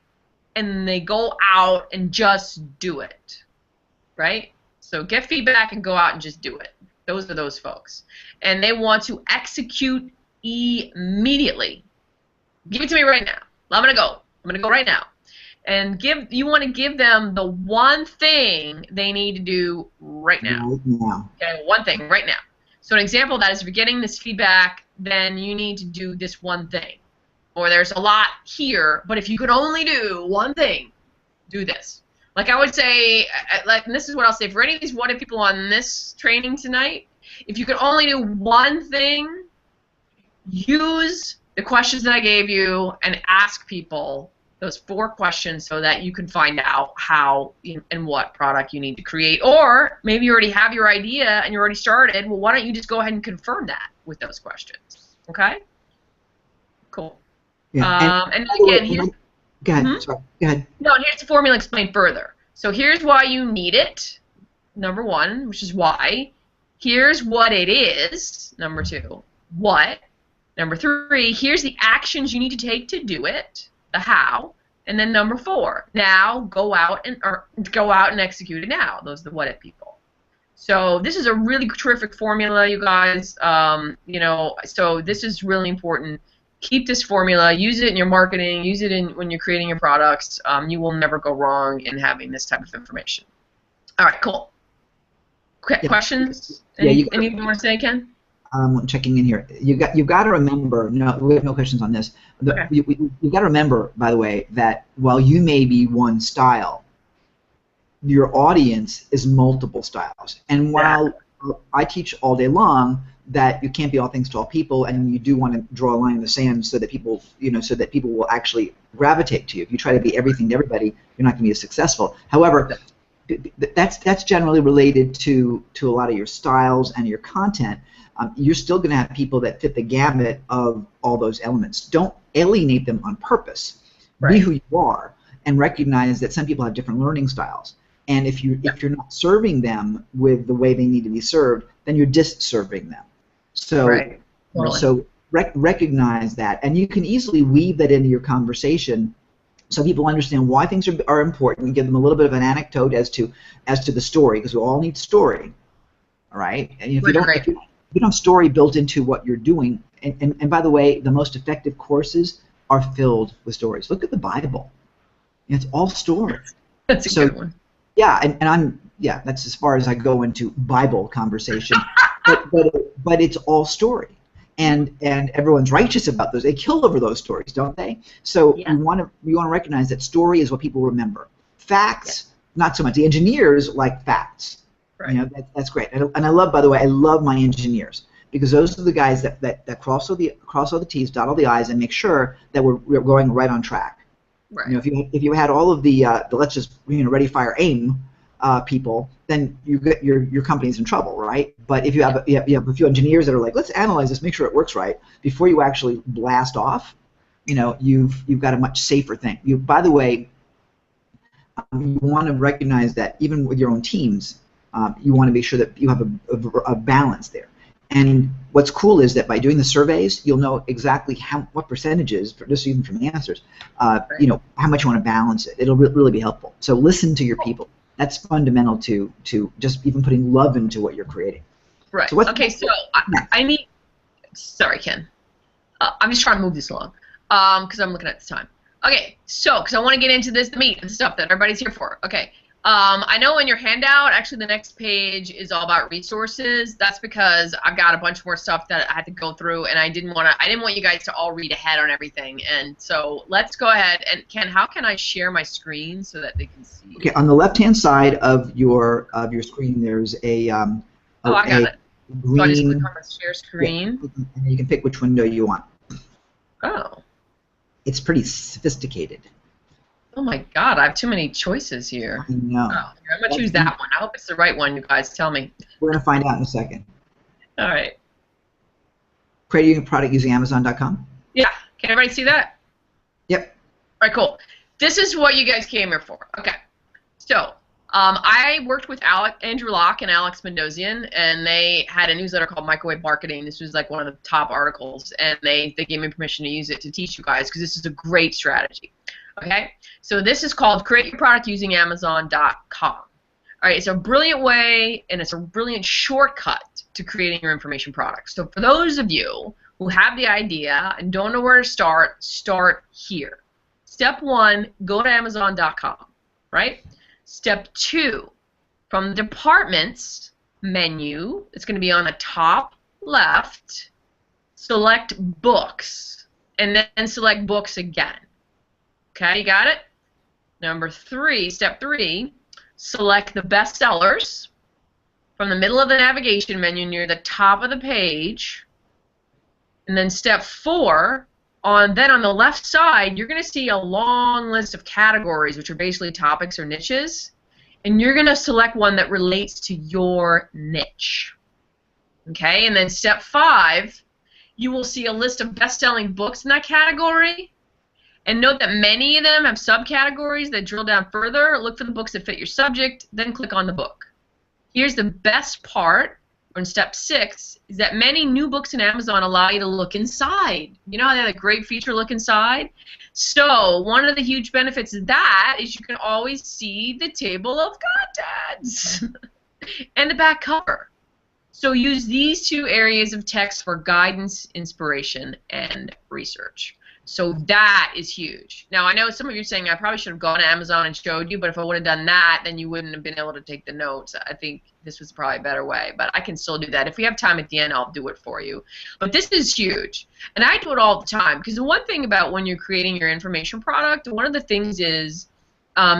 and they go out and just do it. Right? So get feedback and go out and just do it. Those are those folks. And they want to execute immediately. Give it to me right now. I'm going to go right now. And you want to give them the one thing they need to do right now. Right now. Okay, one thing right now. So an example of that is if you're getting this feedback, then you need to do this one thing. Or there's a lot here, but if you could only do one thing, do this. Like I would say, and this is what I'll say, for any of these wanted people on this training tonight, if you could only do one thing, use the questions that I gave you and ask people those 4 questions so that you can find out how and what product you need to create. Or maybe you already have your idea and you already started. Well, why don't you just go ahead and confirm that with those questions? Okay? Cool. Yeah. And again, here's... Go ahead. Sorry. Go ahead. No, and here's the formula explained further. So here's why you need it, number 1, which is why. Here's what it is, number 2, what. Number 3, here's the actions you need to take to do it, the how. And then number 4, now go out and execute it now. Those are the what it people. So this is a really terrific formula, you guys. So this is really important. Keep this formula. Use it in your marketing. Use it when you're creating your products. You will never go wrong in having this type of information. All right, cool. Questions? Anything you want to say, Ken? Checking in here. You've got to remember. No, we have no questions on this. Okay. You've got to remember, by the way, that while you may be one style, your audience is multiple styles. And while I teach all day long that you can't be all things to all people, and you do want to draw a line in the sand so that people, so that people will actually gravitate to you. If you try to be everything to everybody, you're not going to be as successful. However, that's generally related to a lot of your styles and your content. You're still going to have people that fit the gamut of all those elements. Don't alienate them on purpose. Right. Be who you are, and recognize that some people have different learning styles. And if you're not serving them with the way they need to be served, then you're disserving them. So, right. Totally. Recognize that, and you can easily weave that into your conversation, so people understand why things are important. Give them a little bit of an anecdote as to the story, because we all need story. All right, and if you don't have story built into what you're doing, and by the way, the most effective courses are filled with stories. Look at the Bible; it's all stories. That's a good one. Yeah, that's as far as I go into Bible conversation. but it's all story, and everyone's righteous about those. They kill over those stories, don't they? So we want to recognize that story is what people remember. Facts, not so much. The engineers like facts. Right. That's great. And I love, by the way, I love my engineers, because those are the guys that cross all the T's, dot all the I's, and make sure that we're going right on track. Right. If you had all of the let's just ready, fire, aim people, then your company's in trouble, right? But if you have a few engineers that are like, let's analyze this, make sure it works right before you actually blast off, you've got a much safer thing. By the way, you want to recognize that even with your own teams, you want to make sure that you have a balance there. And what's cool is that by doing the surveys, you'll know exactly what percentages, just even from the answers, how much you want to balance it. It'll really be helpful. So listen to your people. That's fundamental to just even putting love into what you're creating. Right. So I need. Sorry, Ken. I'm just trying to move this along because I'm looking at the time. Okay. So because I want to get into the meat, the stuff that everybody's here for. Okay. I know in your handout, actually, the next page is all about resources. That's because I've got a bunch more stuff that I had to go through, and I didn't want you guys to all read ahead on everything. And so let's go ahead. And Ken, how can I share my screen so that they can see? Okay, on the left-hand side of your screen, there's a I got it. Green, so I just click on the share screen. Yeah, and you can pick which window you want. Oh. It's pretty sophisticated. Oh my God, I have too many choices here. I know. Oh, I'm going to choose that one. I hope it's the right one, you guys. Tell me. We're going to find out in a second. All right. Creating a product using Amazon.com? Yeah. Can everybody see that? Yep. All right, cool. This is what you guys came here for. Okay. So, I worked with Andrew Locke and Alex Mendosian, and they had a newsletter called Microwave Marketing. This was like one of the top articles, and they gave me permission to use it to teach you guys because this is a great strategy. Okay, so this is called Create Your Product Using Amazon.com. All right, it's a brilliant way, and it's a brilliant shortcut to creating your information products. So for those of you who have the idea and don't know where to start here. Step 1, go to Amazon.com, right? Step 2, from the departments menu, it's going to be on the top left, select books, and then select books again. Okay, you got it? Number 3, step 3, select the bestsellers from the middle of the navigation menu near the top of the page. And then step 4, then on the left side, you're going to see a long list of categories, which are basically topics or niches. And you're going to select one that relates to your niche. Okay, and then step 5, you will see a list of best-selling books in that category. And note that many of them have subcategories that drill down further. Look for the books that fit your subject, then click on the book. Here's the best part, or in step 6, is that many new books in Amazon allow you to look inside. You know how they have a great feature, look inside? So one of the huge benefits of that is you can always see the table of contents and the back cover. So use these 2 areas of text for guidance, inspiration, and research. So that is huge. Now, I know some of you are saying I probably should have gone to Amazon and showed you, but if I would have done that, then you wouldn't have been able to take the notes. I think this was probably a better way, but I can still do that. If we have time at the end, I'll do it for you. But this is huge, and I do it all the time, because the one thing about when you're creating your information product, one of the things is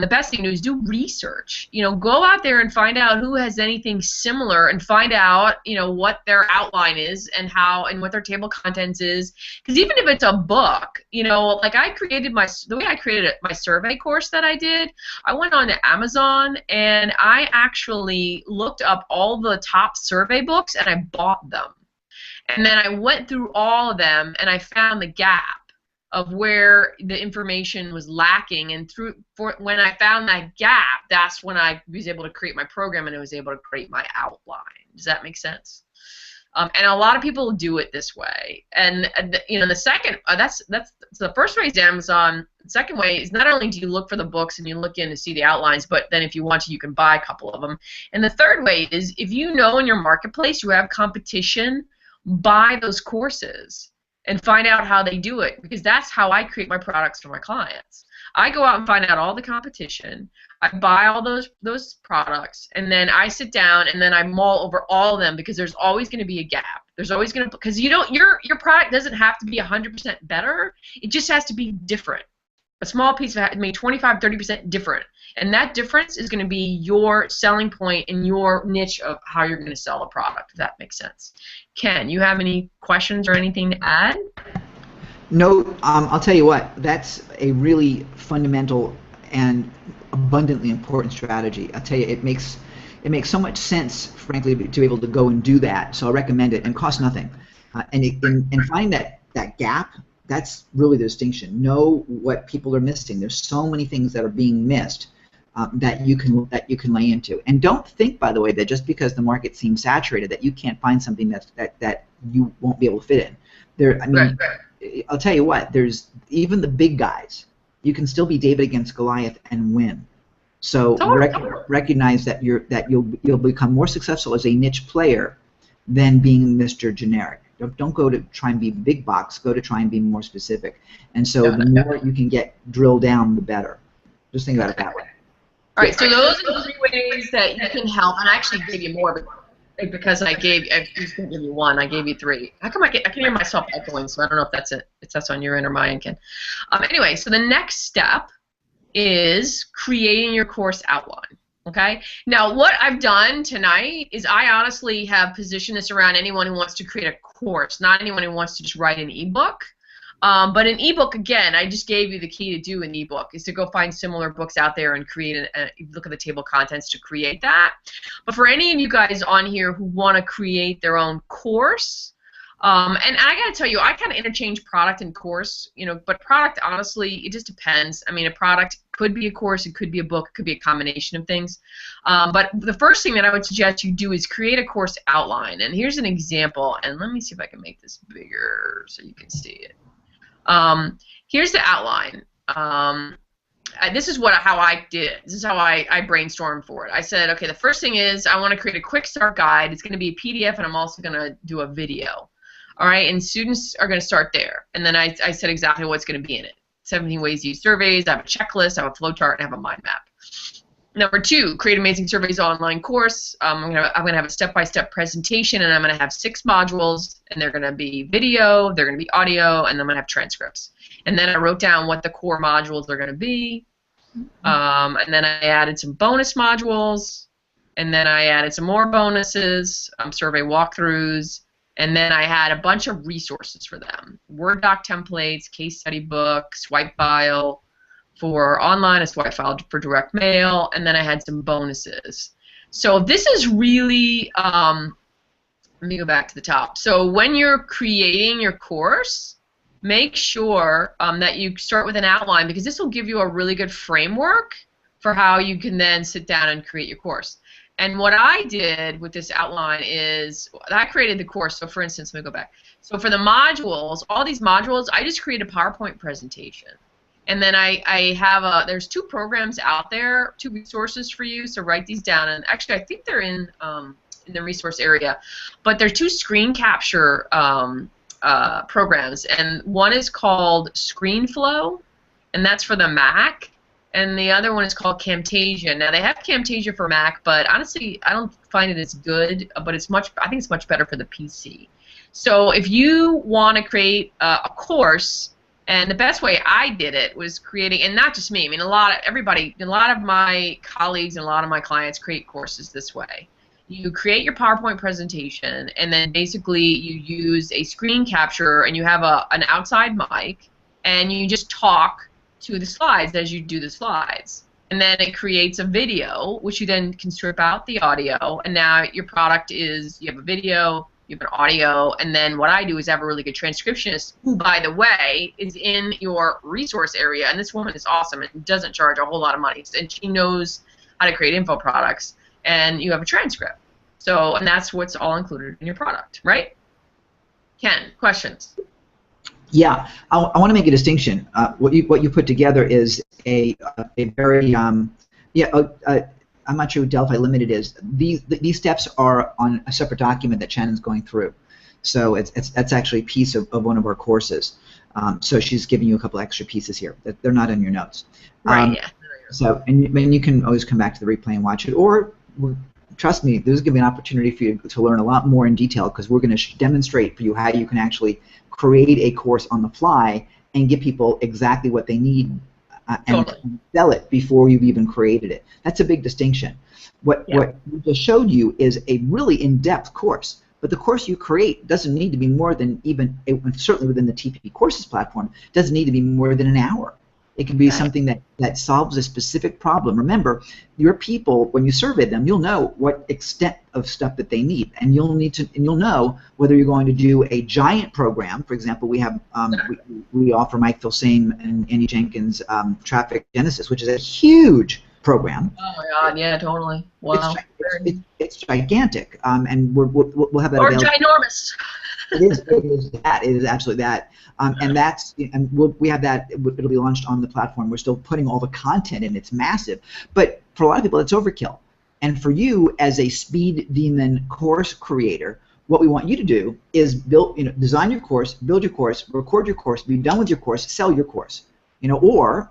the best thing to do is do research. You know, go out there and find out who has anything similar, and find out, you know, what their outline is and how and what their table of contents is. Because even if it's a book, you know, like the way I created my survey course that I did, I went on to Amazon and I actually looked up all the top survey books and I bought them. And then I went through all of them and I found the gap of where the information was lacking, and when I found that gap, that's when I was able to create my program and I was able to create my outline. Does that make sense? And a lot of people do it this way. And you know, the second that's the first way is Amazon. The second way is not only do you look for the books and you look in to see the outlines, but then if you want to, you can buy a couple of them. And the third way is if you know in your marketplace you have competition, buy those courses and find out how they do it, because that's how I create my products for my clients. I go out and find out all the competition, I buy all those products, and then I sit down and then I mull over all of them, because there's always going to be a gap. There's always going to, because you don't, your product doesn't have to be 100% better, it just has to be different. A small piece of it, maybe 25-30% different, and that difference is going to be your selling point in your niche of how you're going to sell a product, if that makes sense. Ken, you have any questions or anything to add? No, I'll tell you what, that's a really fundamental and abundantly important strategy. I'll tell you, it makes so much sense, frankly, to be able to go and do that, so I recommend it, and it costs nothing. And finding that gap, that's really the distinction. Know what people are missing. There's so many things that are being missed that you can lay into. And don't think, by the way, that just because the market seems saturated that you can't find something that you won't be able to fit in. There, I mean, right. I'll tell you what. There's even the big guys. You can still be David against Goliath and win. So recognize that you'll become more successful as a niche player than being Mr. Generic. Don't go to try and be big box. Go to try and be more specific. And so the more you can get drilled down, the better. Just think about it that way. All right. So those are the 3 ways that you can help. And I actually gave you more, but because I was going to give you 1, I gave you 3. How come I can hear myself echoing? So I don't know if that's it. If that's on your end or mine, Ken. Anyway, so the next step is creating your course outline. Okay. Now, what I've done tonight is I honestly have positioned this around anyone who wants to create a course, not anyone who wants to just write an ebook. But an ebook, again, I just gave you the key to do an ebook, is to go find similar books out there and create look at the table of contents to create that. But for any of you guys on here who want to create their own course, and I got to tell you, I kind of interchange product and course, you know, but product, honestly, it just depends. I mean, a product could be a course, it could be a book, it could be a combination of things. But the first thing that I would suggest you do is create a course outline. And here's an example, and let me see if I can make this bigger so you can see it. Here's the outline. This is how I did it. This is how I brainstormed for it. I said, okay, the first thing is I want to create a quick start guide. It's going to be a PDF, and I'm also going to do a video. All right, and students are going to start there. And then I said exactly what's going to be in it. 17 ways to use surveys. I have a checklist. I have a flowchart, and I have a mind map. Number 2, create amazing surveys online course. I'm gonna have a step-by-step presentation, and I'm gonna have 6 modules, and they're gonna be video, they're gonna be audio, and I'm gonna have transcripts. And then I wrote down what the core modules are gonna be, and then I added some bonus modules, and then I added some more bonuses, survey walkthroughs, and then I had a bunch of resources for them: Word doc templates, case study book, swipe file for online, a swipe file for direct mail, and then I had some bonuses. So this is really, let me go back to the top. So when you're creating your course, make sure that you start with an outline, because this will give you a really good framework for how you can then sit down and create your course. And what I did with this outline is I created the course. So for instance, let me go back. So for the modules, all these modules, I just created a PowerPoint presentation. And then I have there's 2 programs out there, 2 resources for you, so write these down. And actually, I think they're in the resource area. But they're 2 screen capture programs. And one is called ScreenFlow, and that's for the Mac. And the other one is called Camtasia. Now, they have Camtasia for Mac, but honestly, I don't find it as good, but I think it's much better for the PC. So if you want to create a course, and the best way I did it was creating, and not just me, I mean a lot of my colleagues and a lot of my clients create courses this way. You create your PowerPoint presentation, and then basically you use a screen capture, and you have an outside mic, and you just talk to the slides as you do the slides. And then it creates a video, which you then can strip out the audio, and now your product is, you have a video, you have an audio, and then what I do is have a really good transcriptionist who, by the way, is in your resource area, and this woman is awesome and doesn't charge a whole lot of money, and she knows how to create info products, and you have a transcript. So, and that's what's all included in your product, right? Ken, questions? Yeah, I want to make a distinction. What you put together is a very I'm not sure who Delphi Limited is. These steps are on a separate document that Shannon's going through. So that's actually a piece of one of our courses. So she's giving you a couple extra pieces here. They're not in your notes. Right, yeah. So, and you can always come back to the replay and watch it. Or, trust me, this is going to be an opportunity for you to learn a lot more in detail, because we're going to demonstrate for you how you can actually create a course on the fly and give people exactly what they need and sell it before you've even created it. That's a big distinction. What we just showed you is a really in-depth course, but the course you create doesn't need to be more than certainly within the TP Courses platform, doesn't need to be more than an hour. It can be something that solves a specific problem. Remember, your people, when you survey them, you'll know what extent of stuff that they need, and you'll know whether you're going to do a giant program. For example, we have we offer Mike Filsame and Andy Jenkins Traffic Genesis, which is a huge program. Oh my God! Yeah, totally. Wow. It's gigantic, and we'll have that. Or ginormous. It is that. It is absolutely that. And we have that. It'll be launched on the platform. We're still putting all the content in. It's massive, but for a lot of people, it's overkill. And for you, as a speed demon course creator, what we want you to do is design your course, build your course, record your course, be done with your course, sell your course. Or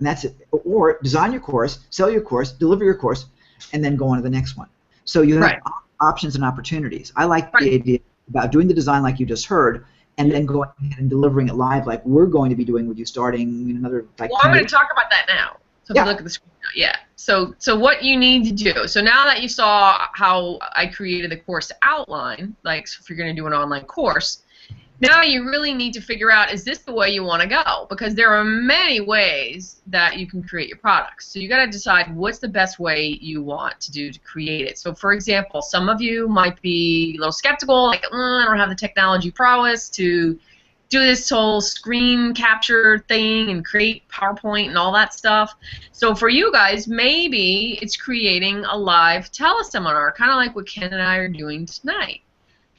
design your course, sell your course, deliver your course, and then go on to the next one. So you have options and opportunities. I like the idea about doing the design like you just heard, and then going ahead and delivering it live like we're going to be doing with you starting in another I'm going to talk about that now. So if you look at the screen now. Yeah. So what you need to do, so now that you saw how I created the course outline, like if you're going to do an online course, now you really need to figure out, is this the way you want to go? Because there are many ways that you can create your products. So you got to decide what's the best way you want to do to create it. So for example, some of you might be a little skeptical, like, I don't have the technology prowess to do this whole screen capture thing and create PowerPoint and all that stuff. So for you guys, maybe it's creating a live teleseminar, kind of like what Ken and I are doing tonight.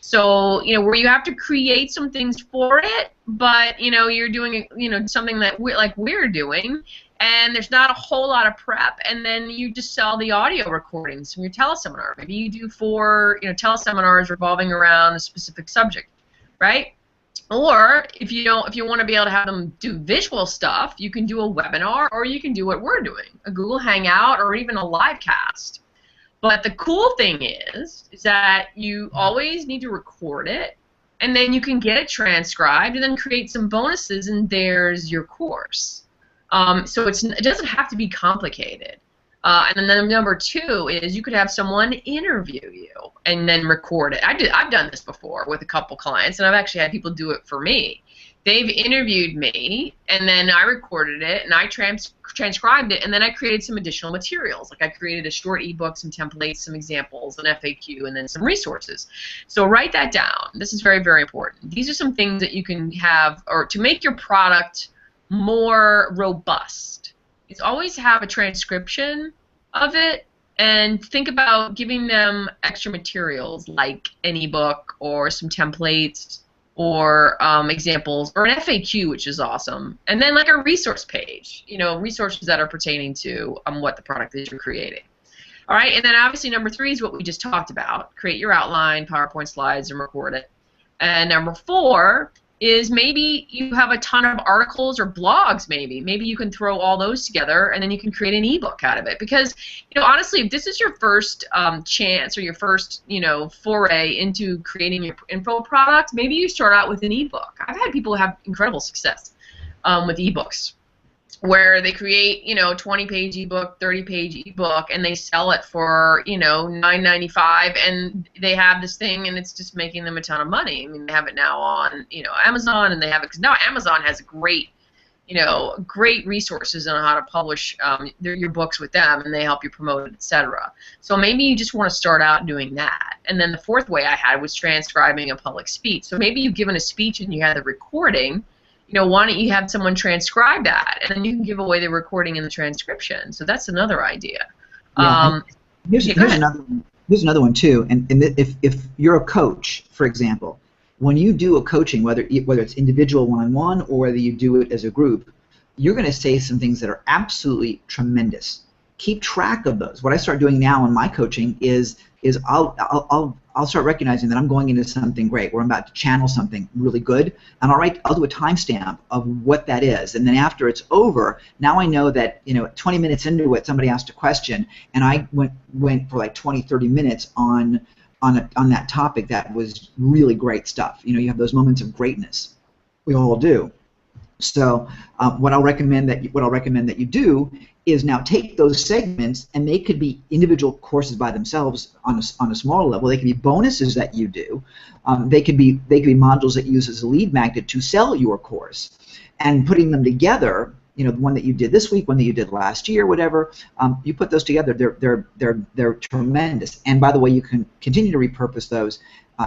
So, where you have to create some things for it, but, you're doing, something that we're doing, and there's not a whole lot of prep, and then you just sell the audio recordings from your teleseminar. Maybe you do 4, teleseminars revolving around a specific subject, right? Or if you want to be able to have them do visual stuff, you can do a webinar, or you can do what we're doing, a Google Hangout, or even a live cast. But the cool thing is that you always need to record it, and then you can get it transcribed, and then create some bonuses, and there's your course. So it doesn't have to be complicated. And then number two is you could have someone interview you and then record it. I've done this before with a couple clients, and I've actually had people do it for me. They've interviewed me, and then I recorded it, and I transcribed it, and then I created some additional materials. Like I created a short ebook, some templates, some examples, an FAQ, and then some resources. So write that down. This is very, very important. These are some things that you can have, or to make your product more robust, is always have a transcription of it, and think about giving them extra materials like an ebook or some templates or examples, or an FAQ, which is awesome, and then like a resource page, resources that are pertaining to what the product is you're creating. All right, and then obviously number three is what we just talked about: create your outline, PowerPoint slides, and record it. And number four is maybe you have a ton of articles or blogs. Maybe you can throw all those together, and then you can create an ebook out of it. Because honestly, if this is your first chance, or your first foray into creating your info product, maybe you start out with an ebook. I've had people have incredible success with ebooks, where they create 20-page ebook, 30-page ebook, and they sell it for $9.95, and they have this thing, and it's just making them a ton of money. I mean, they have it now on Amazon, and they have it because now Amazon has great resources on how to publish your books with them, and they help you promote it, etc. So maybe you just want to start out doing that. And then the fourth way I had was transcribing a public speech. So maybe you've given a speech and you had the recording. Why don't you have someone transcribe that, and then you can give away the recording and the transcription. So that's another idea. Yeah, here's another one too. And if you're a coach, for example, when you do a coaching, whether it's individual one-on-one or whether you do it as a group, you're going to say some things that are absolutely tremendous. Keep track of those. What I start doing now in my coaching is I'll start recognizing that I'm going into something great, where I'm about to channel something really good, and I'll do a timestamp of what that is, and then after it's over, now I know that 20 minutes into it, somebody asked a question, and I went for like 20-30 minutes on that topic. That was really great stuff. You have those moments of greatness. We all do. So what I'll recommend that you do is now take those segments, and they could be individual courses by themselves on a smaller level. They could be bonuses that you do. They could be modules that you use as a lead magnet to sell your course, and putting them together. The one that you did this week, one that you did last year, whatever. You put those together. They're tremendous. And by the way, you can continue to repurpose those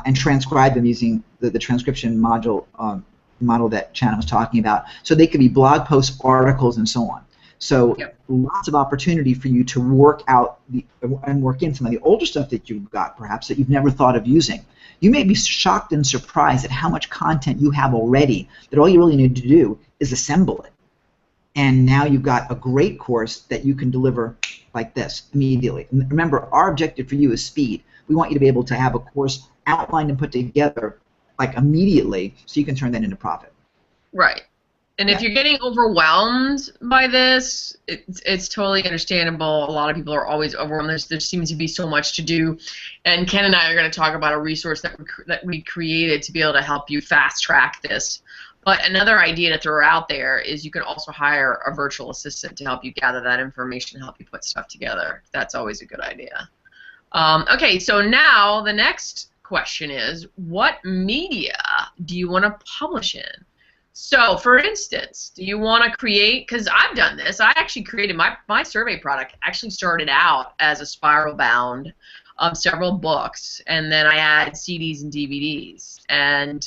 and transcribe them using the transcription model that Shannon was talking about. So they could be blog posts, articles, and so on. So lots of opportunity for you to work out and work in some of the older stuff that you've got, perhaps, that you've never thought of using. You may be shocked and surprised at how much content you have already, that all you really need to do is assemble it. And now you've got a great course that you can deliver like this immediately. And remember, our objective for you is speed. We want you to be able to have a course outlined and put together like immediately, so you can turn that into profit. Right. And if you're getting overwhelmed by this, it's totally understandable. A lot of people are always overwhelmed. There seems to be so much to do. And Ken and I are going to talk about a resource that we created to be able to help you fast track this. But another idea to throw out there is you can also hire a virtual assistant to help you gather that information and help you put stuff together. That's always a good idea. Okay, so now the next question is, what media do you want to publish in? So, for instance, do you want to create, because I've done this, I actually created my survey product, actually started out as a spiral bound of several books, and then I added CDs and DVDs. And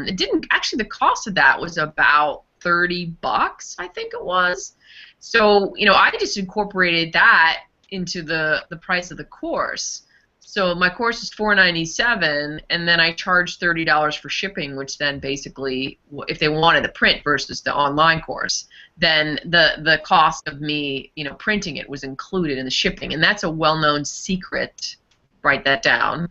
it didn't, actually the cost of that was about $30, I think it was. So, I just incorporated that into the price of the course. So my course is $4.97, and then I charge $30 for shipping, which then basically, if they wanted a print versus the online course, then the cost of me, printing it was included in the shipping, and that's a well-known secret write that down.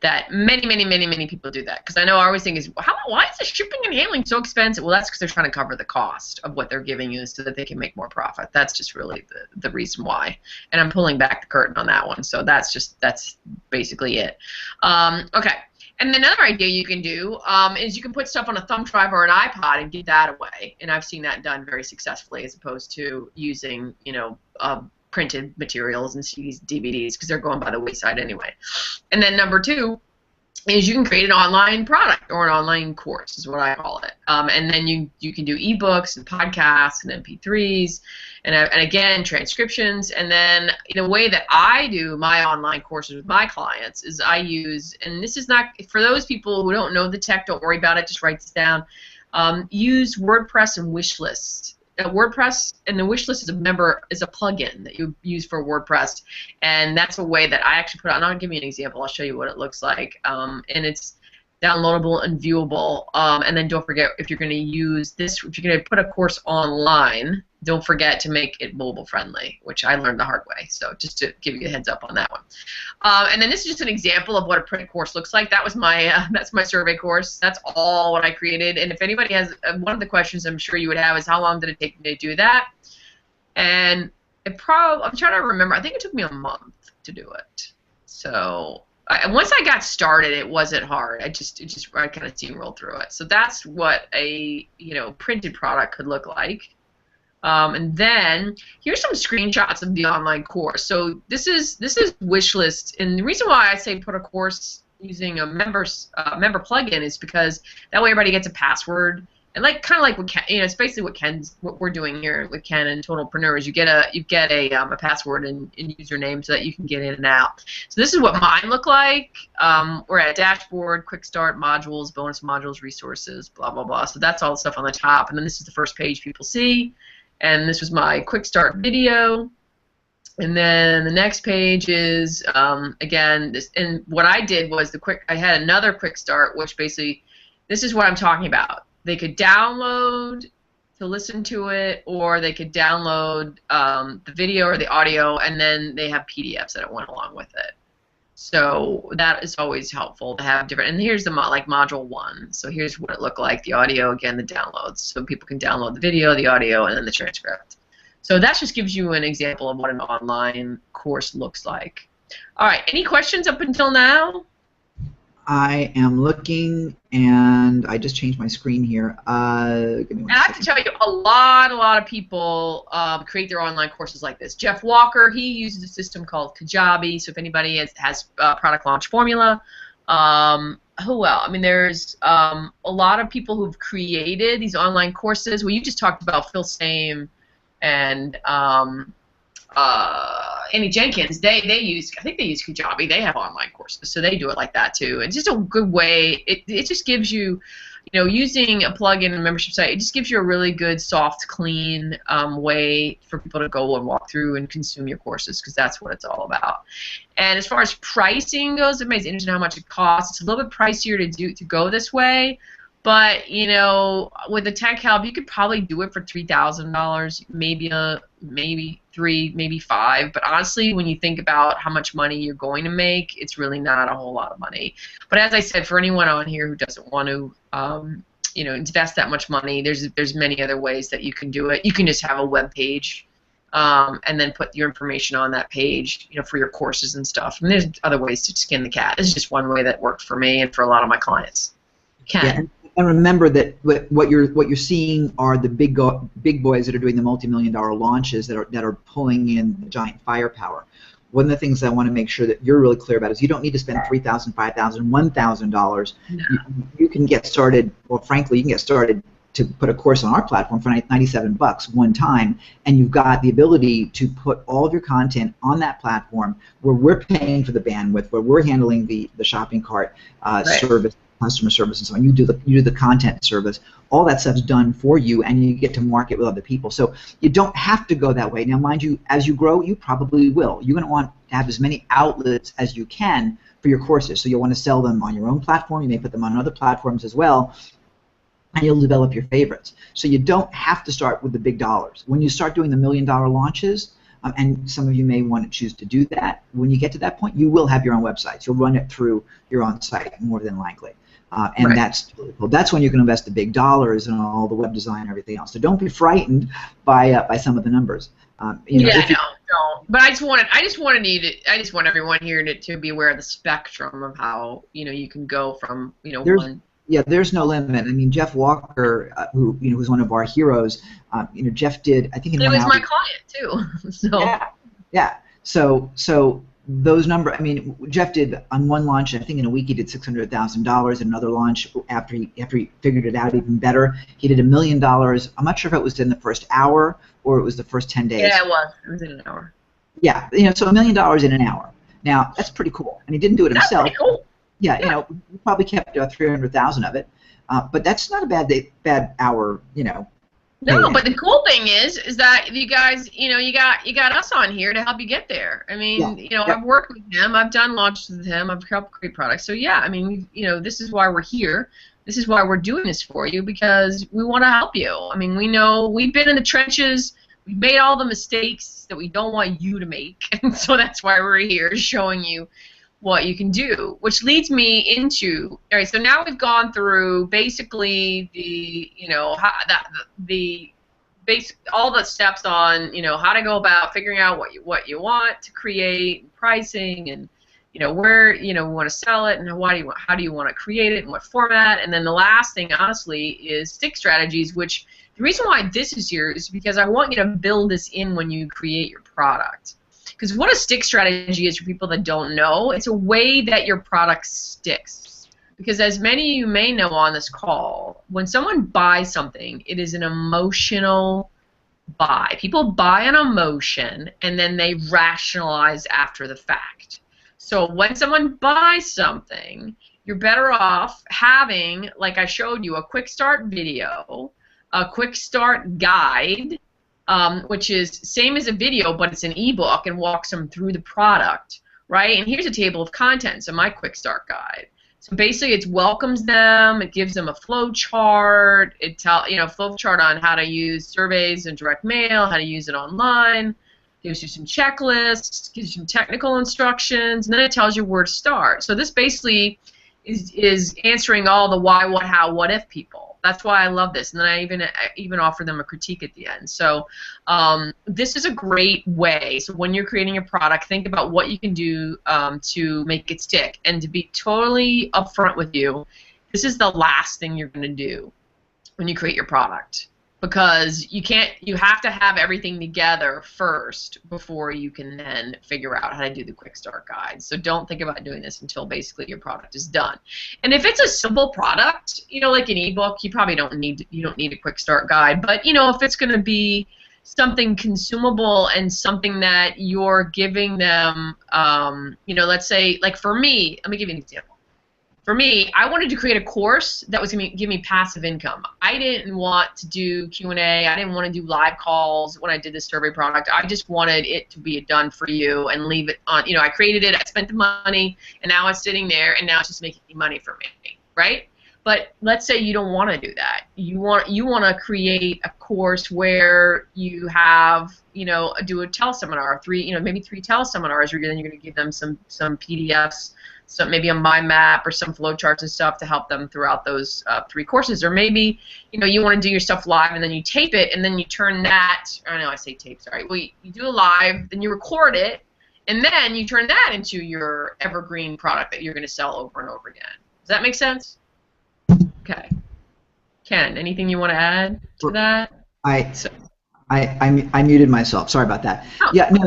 That many people do that, because I know I always think is, why is the shipping and handling so expensive? Well, that's because they're trying to cover the cost of what they're giving you so that they can make more profit. That's just really the reason why. And I'm pulling back the curtain on that one. So that's basically it. Okay. And another idea you can do is you can put stuff on a thumb drive or an iPod and give that away. And I've seen that done very successfully, as opposed to using, printed materials and CDs, DVDs, because they're going by the wayside anyway. And then number 2 is you can create an online product or an online course, is what I call it. And then you can do ebooks and podcasts and MP3s and again transcriptions. And then the way that I do my online courses with my clients is I use, and this is not for those people who don't know the tech, don't worry about it, just write this down. Use WordPress and Wishlist. WordPress and the Wishlist is a plugin that you use for WordPress, and that's a way that I actually put on. I'll give you an example. I'll show you what it looks like, and it's downloadable and viewable. And then don't forget, if you're going to use this, if you're going to put a course online, don't forget to make it mobile friendly, which I learned the hard way. So just to give you a heads up on that one. And then this is just an example of what a print course looks like. That was my that's my survey course. That's all what I created. And if anybody has one of the questions I'm sure you would have is, how long did it take me to do that? And I'm trying to remember. I think it took me a month to do it. So once I got started, it wasn't hard. I kind of steamrolled through it. So that's what a printed product could look like. And then here's some screenshots of the online course. So this is Wishlist, and the reason why I say put a course using a member plugin is because that way everybody gets a password, and kind of like what it's basically what we're doing here with Ken and Totalpreneurs. You get a password and username so that you can get in and out. So this is what mine look like. We're at dashboard, quick start, modules, bonus modules, resources, blah blah blah. So that's all the stuff on the top, and then this is the first page people see. And this was my quick start video. And then the next page is, again, this. And what I did was I had another quick start, which basically, this is what I'm talking about. They could download to listen to it, or they could download the video or the audio, and then they have PDFs that went along with it. So that is always helpful to have different. And here's the module 1. So here's what it looked like: the audio, again, the downloads. So people can download the video, the audio, and then the transcript. So that just gives you an example of what an online course looks like. All right, any questions up until now? I am looking, and I just changed my screen here. Give me one and I have to tell you, a lot of people create their online courses like this. Jeff Walker, he uses a system called Kajabi. So if anybody has product launch formula, who else? I mean, there's a lot of people who've created these online courses. Well, you just talked about Phil Same and Annie Jenkins. I think they use Kajabi. They have online courses, so they do it like that too. It's just a good way. It just gives you, using a plugin and membership site, it just gives you a really good, soft, clean way for people to go and walk through and consume your courses, because that's what it's all about. And as far as pricing goes, everybody's interested in how much it costs. It's a little bit pricier to go this way. But with the tech help, you could probably do it for $3,000, maybe $3,000, maybe $5,000. But honestly, when you think about how much money you're going to make, it's really not a whole lot of money. But as I said, for anyone on here who doesn't want to, invest that much money, there's many other ways that you can do it. You can just have a web page, and then put your information on that page, for your courses and stuff. And there's other ways to skin the cat. This is just one way that worked for me and for a lot of my clients. Ken. Yeah. And remember that what you're seeing are the big boys that are doing the multi-million-dollar launches that are pulling in the giant firepower. One of the things I want to make sure that you're really clear about is you don't need to spend $3,000, $5,000, $1,000. No. You can get started. Well, frankly, you can get started to put a course on our platform for $97 one time, and you've got the ability to put all of your content on that platform where we're paying for the bandwidth, where we're handling the shopping cart service, customer service, and so on. You do the content service. All that stuff's done for you, and you get to market with other people. So you don't have to go that way. Now, mind you, as you grow, you probably will. You're going to want to have as many outlets as you can for your courses. So you'll want to sell them on your own platform. You may put them on other platforms as well, and you'll develop your favorites. So you don't have to start with the big dollars. When you start doing the $1 million launches, and some of you may want to choose to do that. When you get to that point, you will have your own websites. You'll run it through your own site more than likely. And Right. that's totally cool. That's when you can invest the big dollars in all the web design and everything else. So don't be frightened by some of the numbers. Yeah, no. But I just want everyone here to be aware of the spectrum of how you can go from one. Yeah, there's no limit. I mean, Jeff Walker, who's one of our heroes, Jeff did, I think in It 1 was hour. my client too. So Yeah. So those numbers. I mean, Jeff did on one launch. I think in a week he did $600,000. Another launch after he figured it out even better, he did $1 million. I'm not sure if it was in the first hour or it was the first 10 days. yeah, it was. It was in an hour. Yeah, so $1 million in an hour. Now that's pretty cool, and he didn't do it himself. That's pretty cool. Yeah, he probably kept 300,000 of it, but that's not a bad hour. No, but the cool thing is that you guys, you got us on here to help you get there. I mean, I've worked with him, I've done launches with him, I've helped create products. So yeah, I mean, this is why we're here. This is why we're doing this for you, because we want to help you. I mean, we know we've been in the trenches. We've made all the mistakes that we don't want you to make, and so that's why we're here, showing you what you can do, which leads me into, all right, so now we've gone through basically all the steps on, how to go about figuring out what you want to create, pricing, and where we want to sell it, and how do you want to create it, in what format, and then the last thing, honestly, is stick strategies, which the reason why this is here is because I want you to build this in when you create your product. Because what a stick strategy is, for people that don't know, it's a way that your product sticks. Because as many of you may know on this call, when someone buys something, it is an emotional buy. People buy an emotion and then they rationalize after the fact. So when someone buys something, you're better off having, like I showed you, a quick start video, a quick start guide, which is same as a video, but it's an ebook and walks them through the product, right? And here's a table of contents of my quick start guide. So basically, it welcomes them. It gives them a flow chart. Flow chart on how to use surveys and direct mail, how to use it online. Gives you some checklists, gives you some technical instructions, and then it tells you where to start. So this basically is answering all the why, what, how, what if people. That's why I love this, and then I even offer them a critique at the end. So this is a great way. So when you're creating a product, think about what you can do to make it stick. And to be totally upfront with you, this is the last thing you're going to do when you create your product, because you have to have everything together first before you can then figure out how to do the quick start guide. So don't think about doing this until basically your product is done. And if it's a simple product, like an ebook, you probably don't need a quick start guide. But if it's going to be something consumable and something that you're giving them, let's say, like for me, let me give you an example. For me, I wanted to create a course that was going to give me passive income. I didn't want to do Q&A. I didn't want to do live calls when I did this survey product. I just wanted it to be done for you and leave it on. I created it, I spent the money, and now it's sitting there, and now it's just making money for me, right? But let's say you don't want to do that. You want to create a course where you have, do a teleseminar, maybe 3 teleseminars, where then you're going to give them some PDFs. So maybe a mind map or some flowcharts and stuff to help them throughout those 3 courses. Or maybe, you want to do your stuff live and then you tape it and then you turn that, I say tape, sorry. Well, you do a live, then you record it, and then you turn that into your evergreen product that you're going to sell over and over again. Does that make sense? Okay. Ken, anything you want to add to that? I muted myself. Sorry about that. Oh. Yeah, no,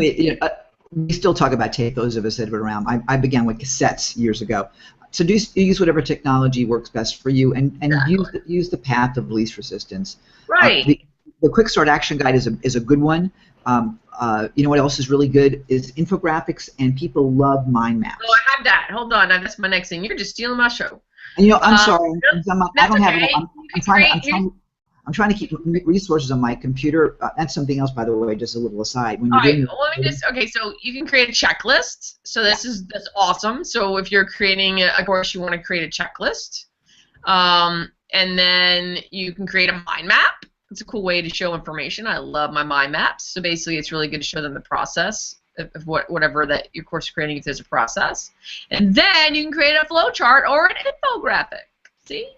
we still talk about tape, those of us that have been around. I began with cassettes years ago. So use whatever technology works best for you, and exactly. use the path of least resistance. Right. The Quick Start Action Guide is a good one. What else is really good is infographics, and people love mind maps. Oh, I have that. Hold on, that's my next thing. You're just stealing my show. And, I'm sorry. I don't okay. have. I'm trying to keep resources on my computer. That's something else, by the way, just a little aside. All right, okay, so you can create a checklist. So that's awesome. So if you're creating a course, you want to create a checklist. And then you can create a mind map. It's a cool way to show information. I love my mind maps. So basically, it's really good to show them the process of whatever that your course is creating if there's a process. And then you can create a flow chart or an infographic. See?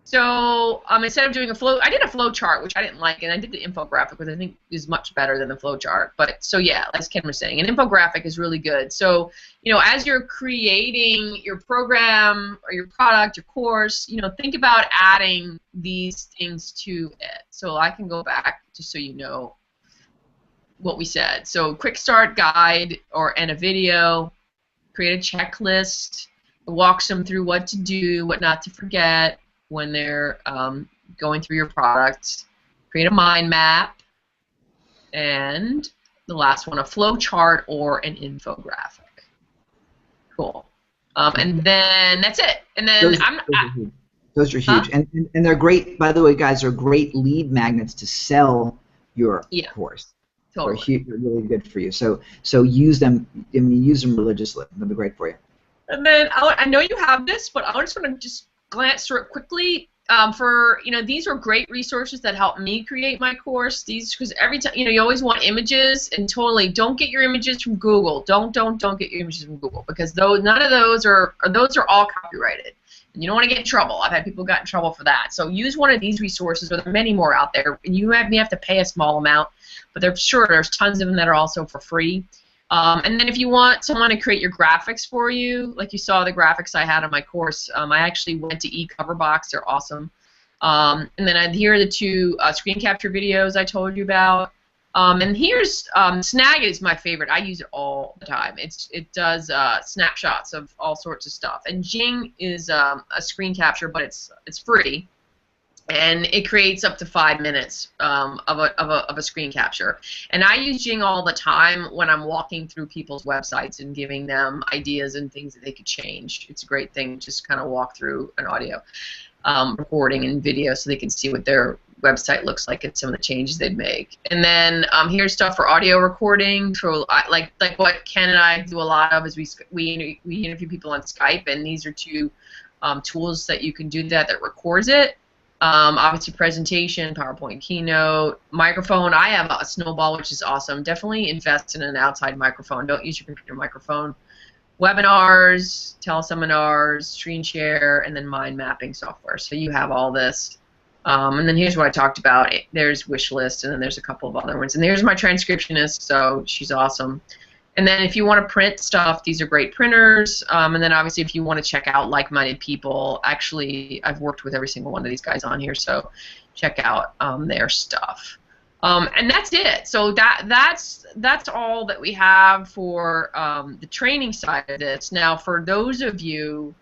So instead of doing a flow, I did a flow chart, which I didn't like, and I did the infographic, which I think is much better than the flow chart. But so yeah, as Ken was saying, an infographic is really good. So as you're creating your program or your product, your course, think about adding these things to it. So I can go back just so you know what we said. So quick start guide and a video, create a checklist, walks them through what to do, what not to forget when they're going through your product, create a mind map, and the last one, a flow chart or an infographic. Cool. And then that's it. And then those are huge. And they're great, by the way, guys, they're great lead magnets to sell your course. Totally. They're really good for you. So use them. Use them religiously. They'll be great for you. And then I know you have this, but I just want to just glance through it quickly. These are great resources that help me create my course. Because every time, you always want images, and totally don't get your images from Google. Don't get your images from Google, because none of those are all copyrighted, and you don't want to get in trouble. I've had people got in trouble for that. So use one of these resources, or there are many more out there, and you have to pay a small amount, but there's tons of them that are also for free. And then if you want someone to create your graphics for you, like you saw the graphics I had on my course, I actually went to eCoverbox. They're awesome. And then here are the two screen capture videos I told you about. And here's Snag is my favorite. I use it all the time. It does snapshots of all sorts of stuff. And Jing is a screen capture, but it's free. And it creates up to 5 minutes of a screen capture. And I use Jing all the time when I'm walking through people's websites and giving them ideas and things that they could change. It's a great thing to just kind of walk through an audio recording and video so they can see what their website looks like and some of the changes they'd make. And then here's stuff for audio recording. For like what Ken and I do a lot of is we interview people on Skype, and these are two tools that you can do that records it. Obviously presentation, PowerPoint keynote, microphone. I have a Snowball, which is awesome. Definitely invest in an outside microphone. Don't use your computer microphone. Webinars, teleseminars, screen share, and then mind mapping software. So you have all this. And then here's what I talked about. There's Wishlist, and then there's a couple of other ones. And there's my transcriptionist, so she's awesome. And then if you want to print stuff, these are great printers. And then obviously if you want to check out like-minded people, actually I've worked with every single one of these guys on here, so check out their stuff. And that's it. So that's all that we have for the training side of this. Now for those of you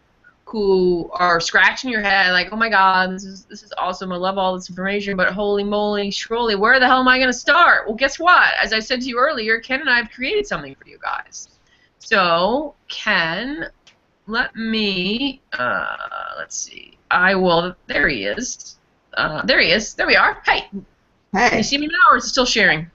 who are scratching your head like, oh my God, this is awesome, I love all this information, but holy moly, Shroly, where the hell am I going to start? Well, guess what? As I said to you earlier, Ken and I have created something for you guys. So, Ken, let me, let's see, there he is. There he is. There we are. Hey. Hey. Can you see me now, or is it still sharing?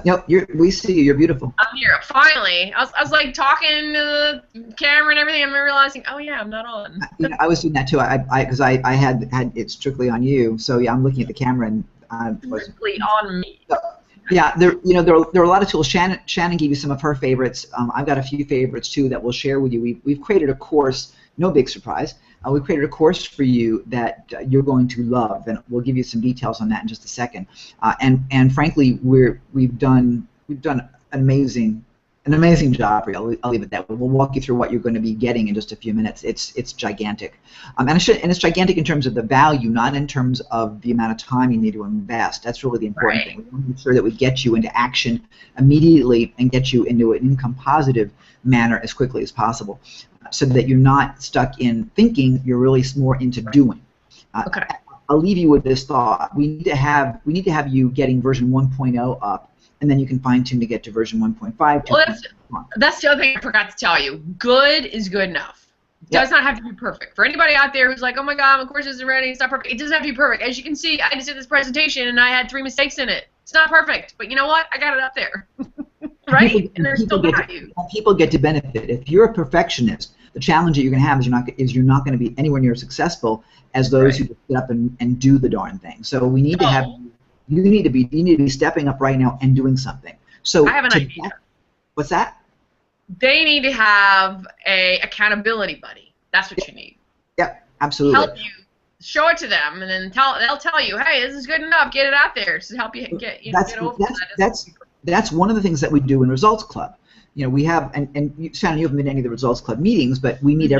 Yep, we see you. You're beautiful. I'm here. Finally. I was like talking to the camera and everything, and I'm realizing, oh yeah, I'm not on. Yeah, I was doing that too. Because I had it strictly on you. So yeah, I'm looking at the camera and strictly on me. So, yeah, there are a lot of tools. Shannon gave you some of her favorites. I've got a few favorites too that we'll share with you. We've created a course. No big surprise. We created a course for you that you're going to love, and we'll give you some details on that in just a second. And frankly, we've done an amazing job for you. I'll leave it that way. We'll walk you through what you're going to be getting in just a few minutes. It's gigantic, and it's gigantic in terms of the value, not in terms of the amount of time you need to invest. That's really the important thing. We want to make sure that we get you into action immediately and get you into an income positive manner as quickly as possible, so that you're not stuck in thinking, you're really more into doing. Okay. I'll leave you with this thought. We need to have you getting version 1.0 up, and then you can fine tune to get to version 1.5. Well, that's the other thing I forgot to tell you. Good is good enough. It does not have to be perfect. For anybody out there who's like, oh my God, my course isn't ready, it's not perfect. It doesn't have to be perfect. As you can see, I just did this presentation and I had 3 mistakes in it. It's not perfect, but you know what? I got it up there. Right? And there's still value. People get to benefit. If you're a perfectionist, The challenge that you're going to have is you're not going to be anywhere near as successful as those who just get up and do the darn thing. So we need to have you need to be stepping up right now and doing something. So I have an idea. What's that? They need to have a accountability buddy. That's what you need. Yep, absolutely. Help you show it to them, and then they'll tell you, hey, this is good enough. Get it out there to help you get over that. That's one of the things that we do in Results Club. You know, we have Shannon, you haven't been to any of the Results Club meetings, but we meet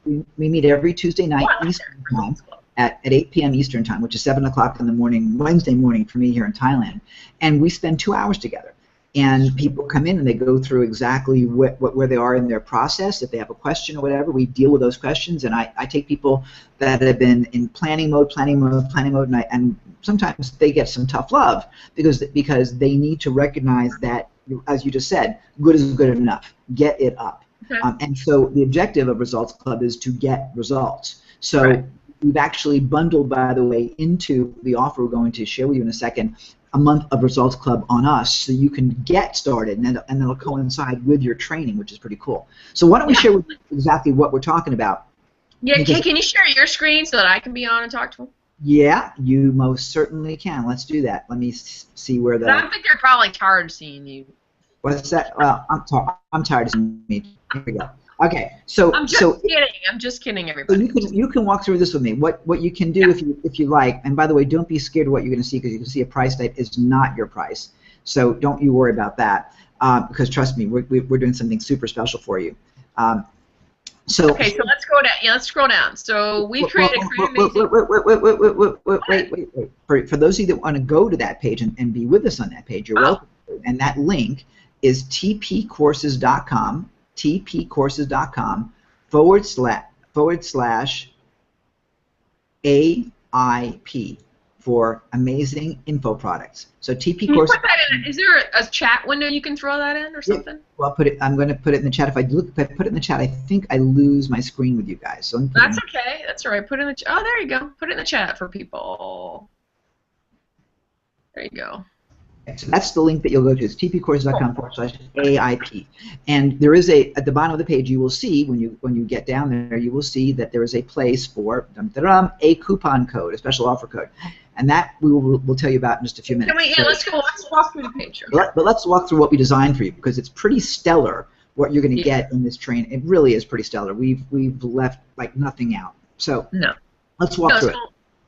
we meet every Tuesday night Eastern time at 8 p.m. Eastern time, which is 7 o'clock in the morning, Wednesday morning for me here in Thailand, and we spend 2 hours together. And people come in and they go through exactly where they are in their process. If they have a question or whatever, we deal with those questions. And I take people that have been in planning mode, and sometimes they get some tough love because they need to recognize that, as you just said, good is good enough. Get it up. Okay. And so the objective of Results Club is to get results. So we've actually bundled, by the way, into the offer we're going to share with you in a second, a month of Results Club on us, so you can get started, and it'll coincide with your training, which is pretty cool. So why don't we share with you exactly what we're talking about? Yeah, can you share your screen so that I can be on and talk to them? Yeah, you most certainly can. Let's do that. Let me see where the... I think they're probably tired of seeing you. What's that? Well, I'm tired of seeing me. Here we go. Okay, so I'm just kidding, everybody. So you can walk through this with me. What you can do if you like, and by the way, don't be scared of what you're going to see, because you can see a price that is not your price. So don't you worry about that, because trust me, we're doing something super special for you. Okay, so let's go down. Yeah, let's scroll down. So we created wait. For those of you that want to go to that page and be with us on that page, you're welcome. And that link is tpcourses.com. tpcourses.com/AIP for amazing info products. So TP Courses. Is there a chat window you can throw that in or something? Yeah, well, I'm going to put it in the chat. If I put it in the chat, I think I lose my screen with you guys. So that's okay. That's all right. Put it in the chat. Oh, there you go. Put it in the chat for people. There you go. So that's the link that you'll go to. It's tpcourses.com/AIP. And there is at the bottom of the page, you will see, when you get down there, you will see that there is a place for a coupon code, a special offer code. And that we'll tell you about in just a few minutes. Let's walk through the page. But let's walk through what we designed for you, because it's pretty stellar what you're going to get in this training. It really is pretty stellar. We've left like nothing out. So let's walk through it.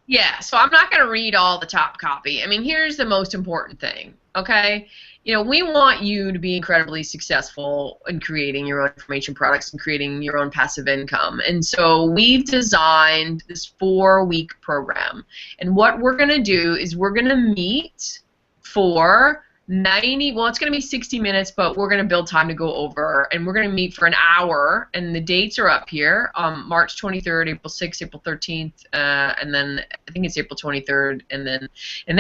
Yeah, so I'm not going to read all the top copy. I mean, here's the most important thing, okay? You know, we want you to be incredibly successful in creating your own information products and creating your own passive income. And so we've designed this 4-week program. And what we're going to do is we're going to meet for it's going to be 60 minutes, but we're going to build time to go over, and we're going to meet for an hour, and the dates are up here, March 23rd, April 6th, April 13th, and then I think it's April 23rd, and then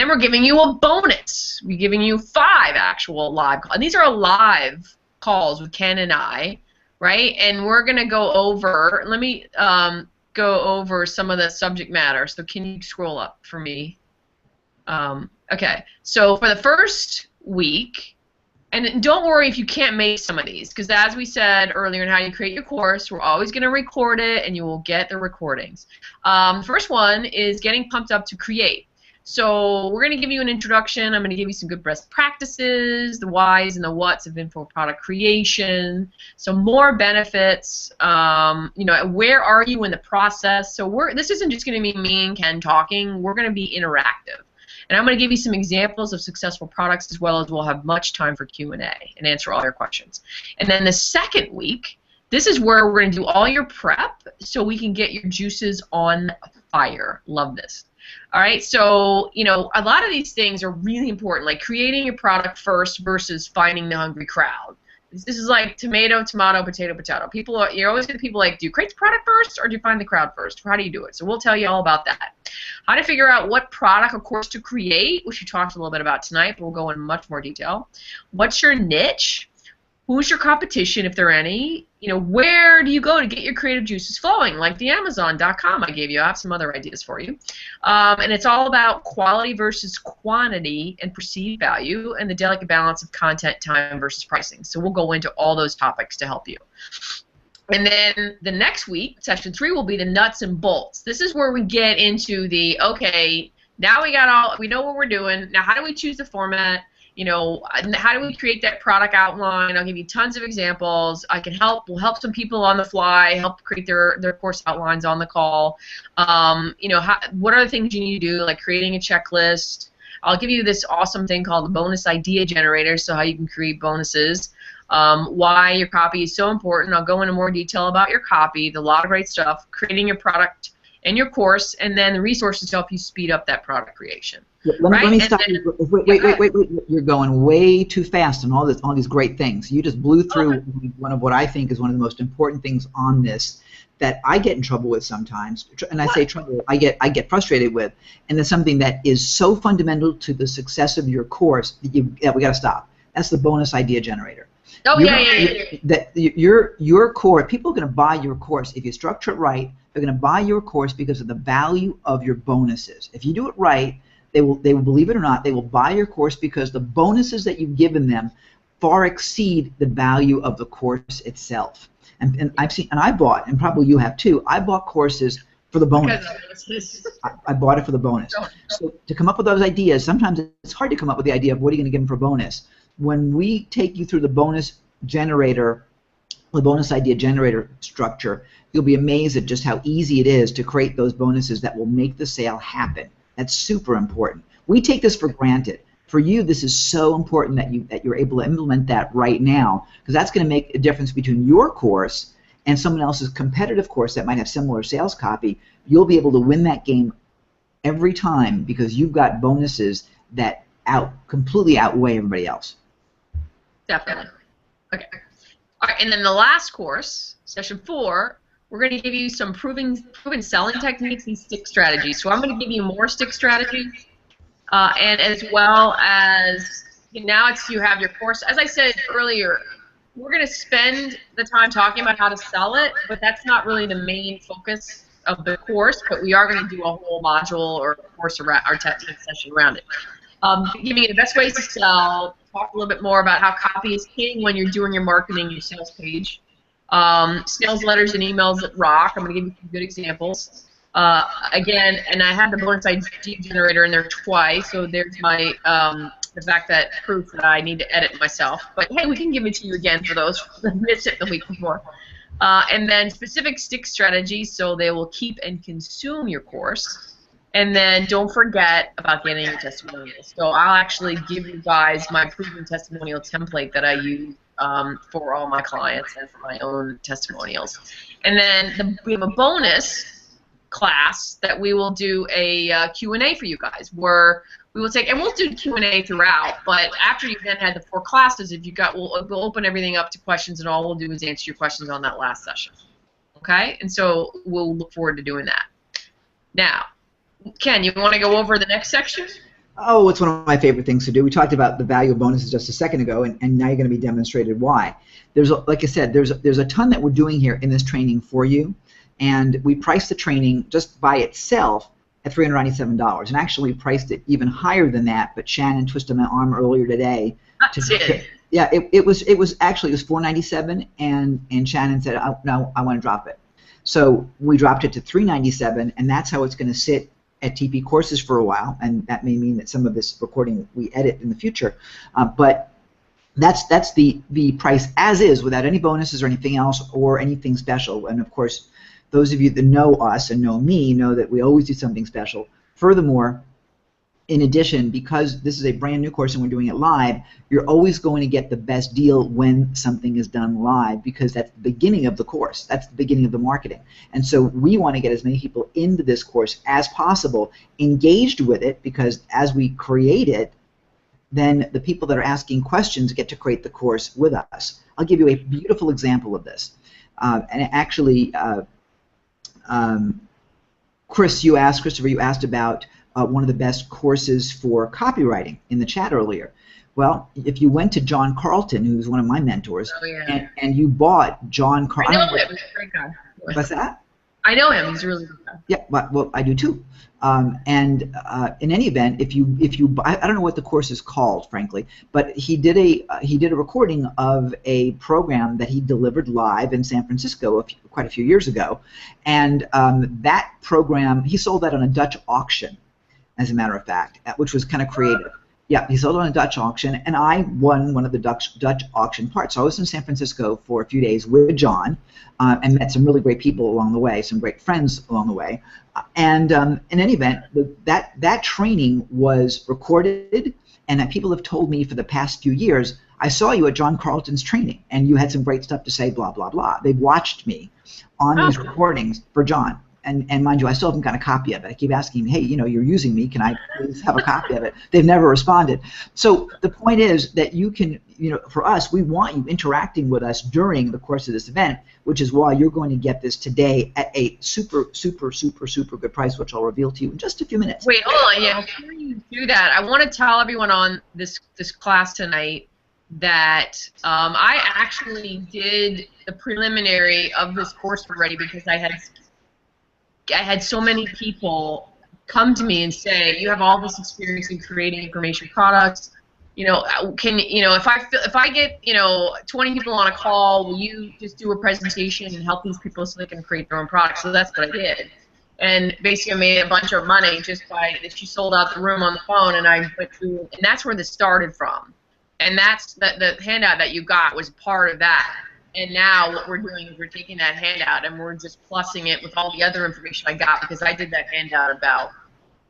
we're giving you a bonus. We're giving you 5 actual live calls, and these are live calls with Ken and I, right? And we're going to go over, let me go over some of the subject matter, so can you scroll up for me? Okay, so for the first week, and don't worry if you can't make some of these, because as we said earlier in how you create your course, we're always going to record it, and you will get the recordings. First one is getting pumped up to create. So we're going to give you an introduction. I'm going to give you some good best practices, the whys and the whats of info product creation, some more benefits, you know, where are you in the process. So this isn't just going to be me and Ken talking. We're going to be interactive. And I'm going to give you some examples of successful products, as well as we'll have much time for Q&A and answer all your questions. And then the second week, this is where we're going to do all your prep so we can get your juices on fire. Love this. All right, so, you know, a lot of these things are really important, like creating your product first versus finding the hungry crowd. This is like tomato, tomato, potato, potato. You're always going to people like, do you create the product first or do you find the crowd first? How do you do it? So we'll tell you all about that. How to figure out what product, of course, to create, which we talked a little bit about tonight, but we'll go in much more detail. What's your niche? Who's your competition, if there are any? You know, where do you go to get your creative juices flowing? Like the Amazon.com I gave you. I have some other ideas for you. And it's all about quality versus quantity and perceived value, and the delicate balance of content, time versus pricing. So we'll go into all those topics to help you. And then the next week, session 3, will be the nuts and bolts. This is where we get into the, okay, now we know what we're doing. Now how do we choose the format? You know, how do we create that product outline? I'll give you tons of examples. We'll help some people on the fly, help create their course outlines on the call. You know, what are the things you need to do, like creating a checklist. I'll give you this awesome thing called the bonus idea generator, so how you can create bonuses. Why your copy is so important. I'll go into more detail about your copy, a lot of great stuff, creating your product and your course, and then the resources to help you speed up that product creation. Let me stop you. Wait. You're going way too fast on all these great things. You just blew through one of what I think is one of the most important things on this that I get in trouble with sometimes. And I say trouble, I get frustrated with. And it's something that is so fundamental to the success of your course that we got to stop. That's the bonus idea generator. Oh, yeah. That your course, people are going to buy your course. If you structure it right, they're going to buy your course because of the value of your bonuses. If you do it right, they will believe it or not, they will buy your course because the bonuses that you've given them far exceed the value of the course itself. And I've seen, and I bought, and probably you have too, I bought courses for the bonus. I bought it for the bonus. So to come up with those ideas, sometimes it's hard to come up with the idea of what are you going to give them for bonus. When we take you through the bonus generator, the bonus idea generator structure, you'll be amazed at just how easy it is to create those bonuses that will make the sale happen. That's super important. We take this for granted. For you, this is so important that you're able to implement that right now, because that's going to make a difference between your course and someone else's competitive course that might have similar sales copy. You'll be able to win that game every time because you've got bonuses that completely outweigh everybody else. Definitely. Okay. All right, and then the last course, session 4, we're going to give you some proven selling techniques and stick strategies. So I'm going to give you more stick strategies, and as well as now you have your course. As I said earlier, we're going to spend the time talking about how to sell it, but that's not really the main focus of the course. But we are going to do a whole module or course around our technique session around it. Giving you the best ways to sell. Talk a little bit more about how copy is king when you're doing your marketing, your sales page. Sales letters and emails that rock. I'm going to give you some good examples. Again, and I have the bonus idea generator in there twice, so there's my the fact that proof that I need to edit myself. But hey, we can give it to you again for those that missed it the week before. And then specific stick strategies, so they will keep and consume your course. And then don't forget about getting your testimonials. So I'll actually give you guys my proven testimonial template that I use for all my clients and for my own testimonials. And then we have a bonus class that we will do a Q&A for you guys, where we will take, and we'll do Q&A throughout, but after you've then had the 4 classes, we'll open everything up to questions, and all we'll do is answer your questions on that last session. Okay? And so we'll look forward to doing that. Now, Ken, you want to go over the next section? Oh, it's one of my favorite things to do. We talked about the value of bonuses just a second ago, and now you're going to be demonstrated why. Like I said, there's a ton that we're doing here in this training for you, and we priced the training just by itself at $397, and actually we priced it even higher than that. But Shannon twisted my arm earlier today. Yeah, it was $497, and Shannon said, no, I want to drop it. So we dropped it to $397, and that's how it's going to sit at TP Courses for a while, and that may mean that some of this recording we edit in the future, but that's the price as is, without any bonuses or anything else or anything special. And of course, those of you that know us and know me know that we always do something special. Furthermore, in addition, because this is a brand new course and we're doing it live, you're always going to get the best deal when something is done live, because that's the beginning of the course. That's the beginning of the marketing. And so we want to get as many people into this course as possible, engaged with it, because as we create it, then the people that are asking questions get to create the course with us. I'll give you a beautiful example of this. And actually, Christopher, you asked about one of the best courses for copywriting in the chat earlier. Well, if you went to John Carlton, who's one of my mentors, and you bought John Carlton. I know it was a great guy. What's that? I know him. He's a really good guy. Yeah, well, I do too. In any event, if you I don't know what the course is called, frankly, but he did a recording of a program that he delivered live in San Francisco quite a few years ago, and that program he sold that on a Dutch auction, as a matter of fact, which was kind of creative. Yeah, he sold it on a Dutch auction, and I won one of the Dutch auction parts. So I was in San Francisco for a few days with John, and met some really great people along the way, some great friends along the way. In any event, that training was recorded, and that people have told me for the past few years, I saw you at John Carlton's training, and you had some great stuff to say, blah, blah, blah. They've watched me on these recordings for John. And mind you, I still haven't got a copy of it. I keep asking, hey, you're using me. Can I please have a copy of it? They've never responded. So the point is that you can, for us, we want you interacting with us during the course of this event, which is why you're going to get this today at a super, super, super, super good price, which I'll reveal to you in just a few minutes. Wait, hold on. Yeah, before you do that, I want to tell everyone on this class tonight that I actually did the preliminary of this course already because I had so many people come to me and say, you have all this experience in creating information products. If I get 20 people on a call, will you just do a presentation and help these people so they can create their own products? So that's what I did. And basically I made a bunch of money just by that she sold out the room on the phone, and I went through, and that's where this started from. And that's the handout that you got was part of that. And now what we're doing is we're taking that handout and we're just plussing it with all the other information I got, because I did that handout about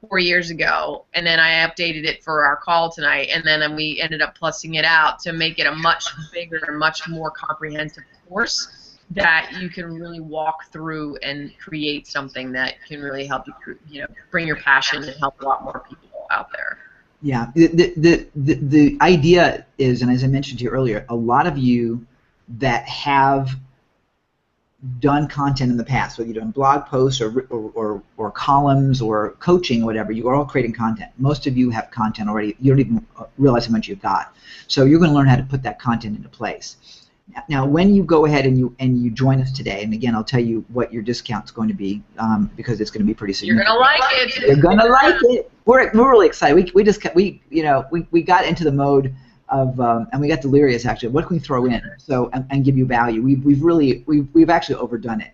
4 years ago, and then I updated it for our call tonight, and then we ended up plussing it out to make it a much bigger and much more comprehensive course that you can really walk through and create something that can really help you, bring your passion and help a lot more people out there. Yeah, the idea is, and as I mentioned to you earlier, a lot of you that have done content in the past, whether you've done blog posts or columns or coaching or whatever, you are all creating content. Most of you have content already. You don't even realize how much you've got. So you're going to learn how to put that content into place. Now, when you go ahead and you join us today, and again, I'll tell you what your discount's going to be because it's going to be pretty significant. You're going to like it. You're going to like it. We're really excited. We got into the mode of, and we got delirious actually. What can we throw in and give you value? We've actually overdone it.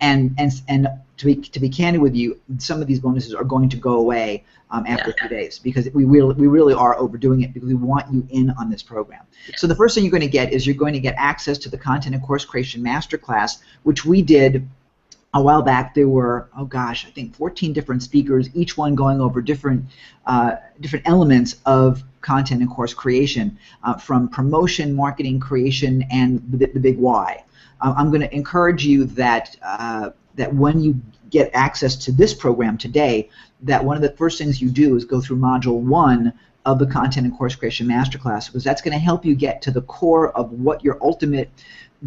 And to be candid with you, some of these bonuses are going to go away after 2 days because we really are overdoing it because we want you in on this program. So the first thing you're going to get is you're going to get access to the Content and Course Creation Masterclass, which we did a while back. There were, oh gosh, I think 14 different speakers, each one going over different elements of content and course creation, from promotion, marketing, creation, and the big why. I'm going to encourage you that when you get access to this program today, that one of the first things you do is go through Module 1 of the Content and Course Creation Masterclass, because that's going to help you get to the core of what your ultimate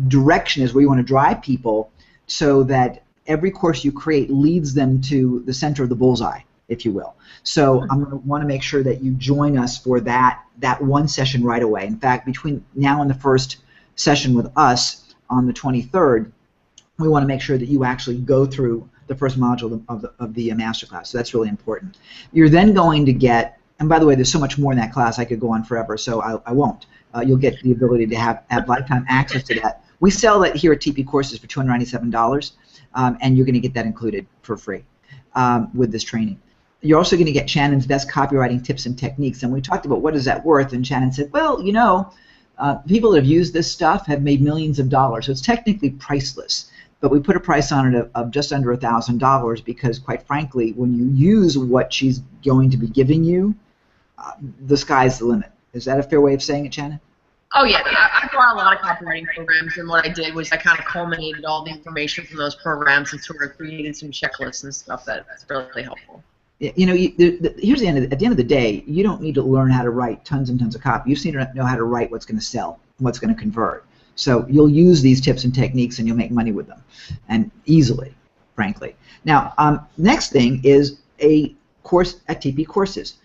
direction is, where you want to drive people, so that every course you create leads them to the center of the bullseye, if you will. So I'm going to want to make sure that you join us for that one session right away. In fact, between now and the first session with us on the 23rd, we want to make sure that you actually go through the first module of the masterclass. So that's really important. You're then going to get, and by the way, there's so much more in that class, I could go on forever, so I won't. You'll get the ability to have lifetime access to that. We sell that here at TP Courses for $297, and you're going to get that included for free with this training. You're also going to get Shannon's best copywriting tips and techniques, and we talked about what is that worth, and Shannon said, well, people that have used this stuff have made millions of dollars, so it's technically priceless. But we put a price on it of just under $1,000 because, quite frankly, when you use what she's going to be giving you, the sky's the limit. Is that a fair way of saying it, Shannon? Oh, yeah. I've got a lot of copywriting programs, and what I did was I kind of culminated all the information from those programs and sort of created some checklists and stuff that's really helpful. Here's at the end of the day, you don't need to learn how to write tons and tons of copy. You just need to know how to write what's going to sell, what's going to convert. So you'll use these tips and techniques, and you'll make money with them, and easily, frankly. Now, next thing is a course at TP Courses.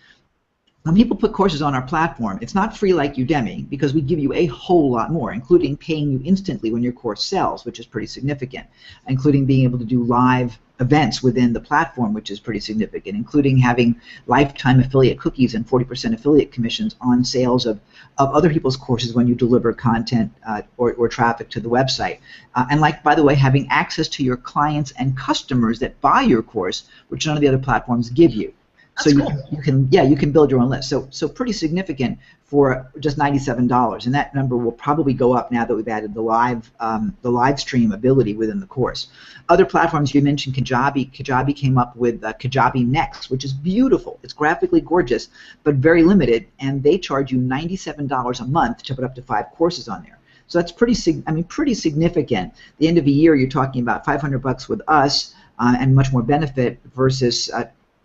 when people put courses on our platform, it's not free like Udemy because we give you a whole lot more, including paying you instantly when your course sells, which is pretty significant, including being able to do live events within the platform, which is pretty significant, including having lifetime affiliate cookies and 40% affiliate commissions on sales of other people's courses when you deliver content or traffic to the website. And like, by the way, having access to your clients and customers that buy your course, which none of the other platforms give you. That's so cool. you can build your own list. So pretty significant for just $97, and that number will probably go up now that we've added the live stream ability within the course. Other platforms you mentioned, Kajabi. Kajabi came up with Kajabi Next, which is beautiful. It's graphically gorgeous, but very limited, and they charge you $97 a month to put up to 5 courses on there. So that's pretty significant. At the end of the year, you're talking about $500 with us and much more benefit versus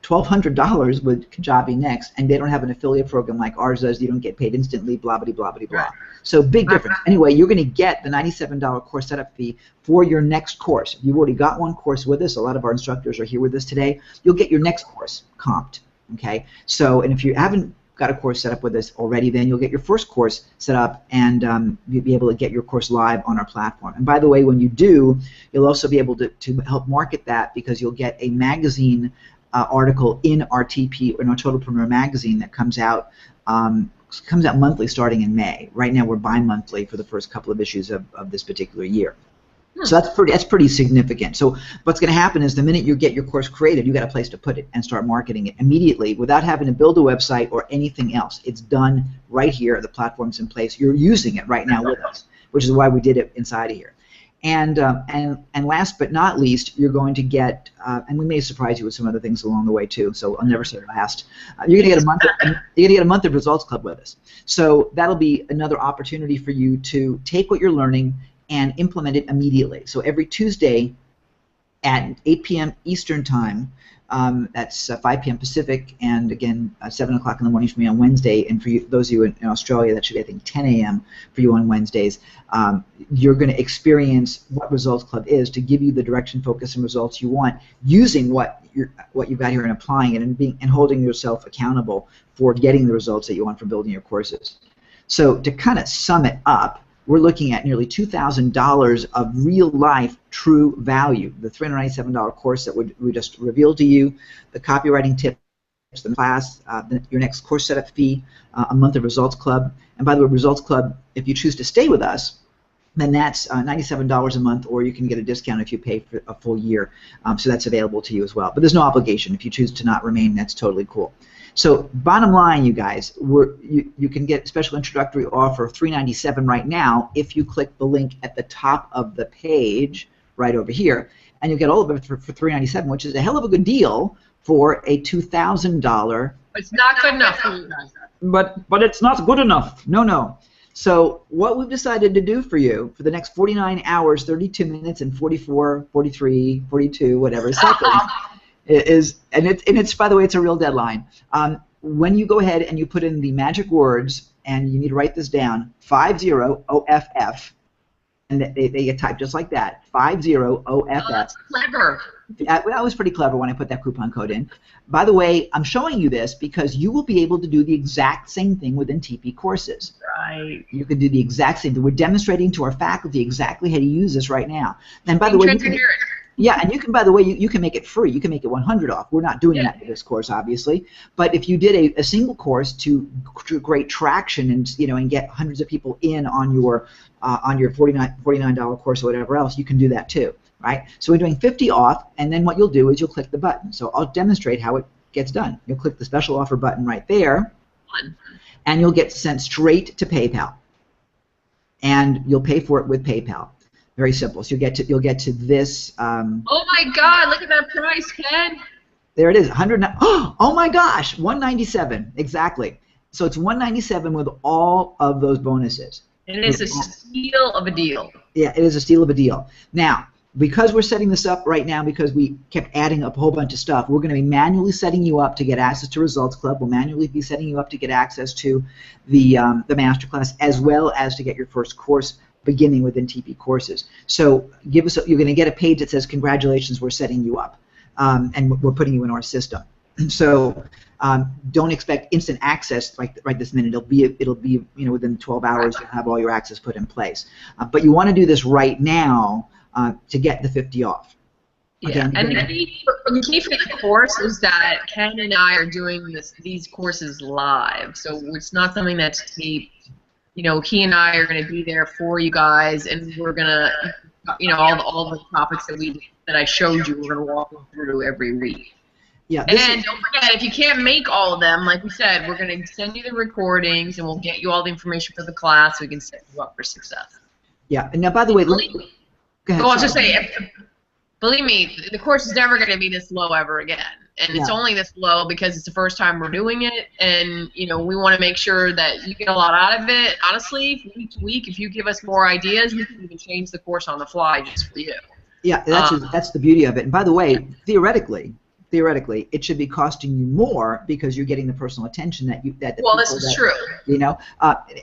$1,200 with Kajabi Next, and they don't have an affiliate program like ours does. You don't get paid instantly, blah, blah, blah, blah, blah. So big difference. Anyway, you're going to get the $97 course setup fee for your next course. If you've already got one course with us, a lot of our instructors are here with us today, you'll get your next course comped, okay? So, and if you haven't got a course set up with us already, then you'll get your first course set up and you'll be able to get your course live on our platform. And by the way, when you do, you'll also be able to help market that because you'll get a magazine article in our TP, in our Totalpreneur magazine that comes out monthly starting in May. Right now we're bi-monthly for the first couple of issues of this particular year. So that's pretty significant. So what's going to happen is the minute you get your course created, you got a place to put it and start marketing it immediately without having to build a website or anything else. It's done right here. The platform's in place. You're using it right now with us, which is why we did it inside of here. And last but not least, you're going to get, and we may surprise you with some other things along the way too. So I'll never say last. You're going to get a month. You're going to get a month of Results Club with us. So that'll be another opportunity for you to take what you're learning and implement it immediately. So every Tuesday at 8 p.m. Eastern Time. That's 5 p.m. Pacific, and again 7 o'clock in the morning for me on Wednesday. And for you, those of you in Australia, that should be I think 10 a.m. for you on Wednesdays. You're going to experience what Results Club is to give you the direction, focus, and results you want using what you've got here and applying it and holding yourself accountable for getting the results that you want from building your courses. So to kind of sum it up, we're looking at nearly $2,000 of real-life, true value. The $397 course that we just revealed to you, the copywriting tips, the class, your next course setup fee, a month of Results Club. And by the way, Results Club, if you choose to stay with us, then that's $97 a month, or you can get a discount if you pay for a full year. So that's available to you as well. But there's no obligation. If you choose to not remain, that's totally cool. So bottom line, you guys, you can get a special introductory offer of $397 right now if you click the link at the top of the page right over here, and you'll get all of it for $397, which is a hell of a good deal for a $2,000. It's not good enough for you guys. But it's not good enough. No. So what we've decided to do for you for the next 49 hours, 32 minutes, and 44, 43, 42, whatever seconds. And it's by the way, it's a real deadline. When you go ahead and you put in the magic words, and you need to write this down, 50 OFF, and they get typed just like that, 50 OFF. Oh, that's clever. That was pretty clever when I put that coupon code in. By the way, I'm showing you this because you will be able to do the exact same thing within TP courses. Right. You can do the exact same thing. We're demonstrating to our faculty exactly how to use this right now. And by the way, yeah, and you can, by the way, you can make it free. You can make it 100 off. We're not doing that with this course, obviously. But if you did a single course to great traction and get hundreds of people in on your $49 course or whatever else, you can do that too, right? So we're doing 50 off, and then what you'll do is you'll click the button. So I'll demonstrate how it gets done. You'll click the special offer button right there, and you'll get sent straight to PayPal, and you'll pay for it with PayPal. Very simple. So you'll get to this. Oh my God! Look at that price, Ken. There it is. 100. Oh my gosh! 197 exactly. So it's 197 with all of those bonuses. And it's a steal of a deal. Yeah, it is a steal of a deal. Now, because we're setting this up right now, because we kept adding up a whole bunch of stuff, we're going to be manually setting you up to get access to Results Club. We'll manually be setting you up to get access to the masterclass, as well as to get your first course beginning within TP courses. So you're going to get a page that says, congratulations, we're setting you up, and we're putting you in our system. So don't expect instant access right this minute. It'll be within 12 hours you'll have all your access put in place. But you want to do this right now to get the 50 off. Yeah, Okay, and the key for the course is that Ken and I are doing these courses live, so it's not something that's taped. He and I are going to be there for you guys, and we're going to, all the topics that I showed you, we're going to walk you through every week. Yeah. And don't forget, if you can't make all of them, like we said, we're going to send you the recordings, and we'll get you all the information for the class so we can set you up for success. Yeah. And now, by the way, go ahead. I was just saying, believe me, the course is never going to be this low ever again. And it's only this low because it's the first time we're doing it. And, we want to make sure that you get a lot out of it. Honestly, week to week, if you give us more ideas, we can even change the course on the fly just for you. Yeah, that's the beauty of it. And by the way, theoretically, it should be costing you more because you're getting the personal attention this is true.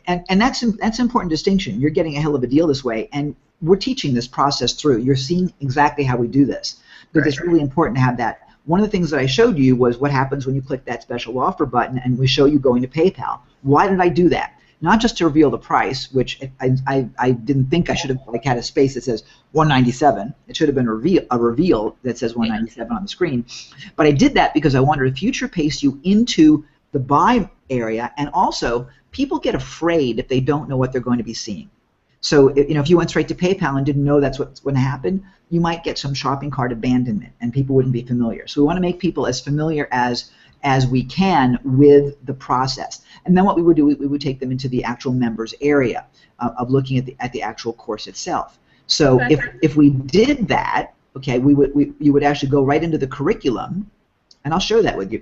And that's an important distinction. You're getting a hell of a deal this way, and we're teaching this process through. You're seeing exactly how we do this because it's really important to have that. One of the things that I showed you was what happens when you click that special offer button, and we show you going to PayPal. Why did I do that? Not just to reveal the price, which I didn't think I should have had a space that says $197. It should have been a reveal that says $197 on the screen. But I did that because I wanted to future pace you into the buy area, and also people get afraid if they don't know what they're going to be seeing. So if you went straight to PayPal and didn't know that's what's going to happen, you might get some shopping cart abandonment, and people wouldn't be familiar. So we want to make people as familiar as we can with the process. And then what we would do, we would take them into the actual members area of looking at the actual course itself. So if we did that, okay, you would actually go right into the curriculum. And I'll share that with you.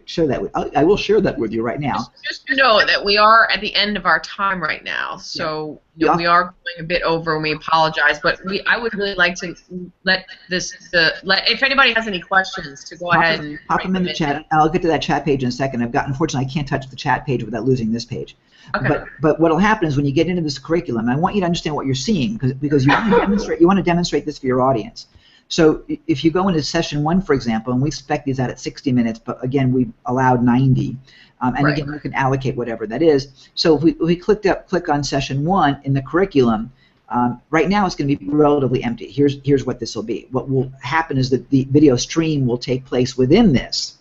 I will share that with you right now. Just know that we are at the end of our time right now, so we are going a bit over, and we apologize. But I would really like to let if anybody has any questions, to go ahead and pop them in the chat. I'll get to that chat page in a second. Unfortunately, I can't touch the chat page without losing this page. Okay. But what will happen is when you get into this curriculum, I want you to understand what you're seeing because you want to demonstrate this for your audience. So if you go into session 1, for example, and we spec these out at 60 minutes, but again, we've allowed 90. Again, you can allocate whatever that is. So if we click on session 1 in the curriculum, right now it's going to be relatively empty. Here's what this will be. What will happen is that the video stream will take place within this,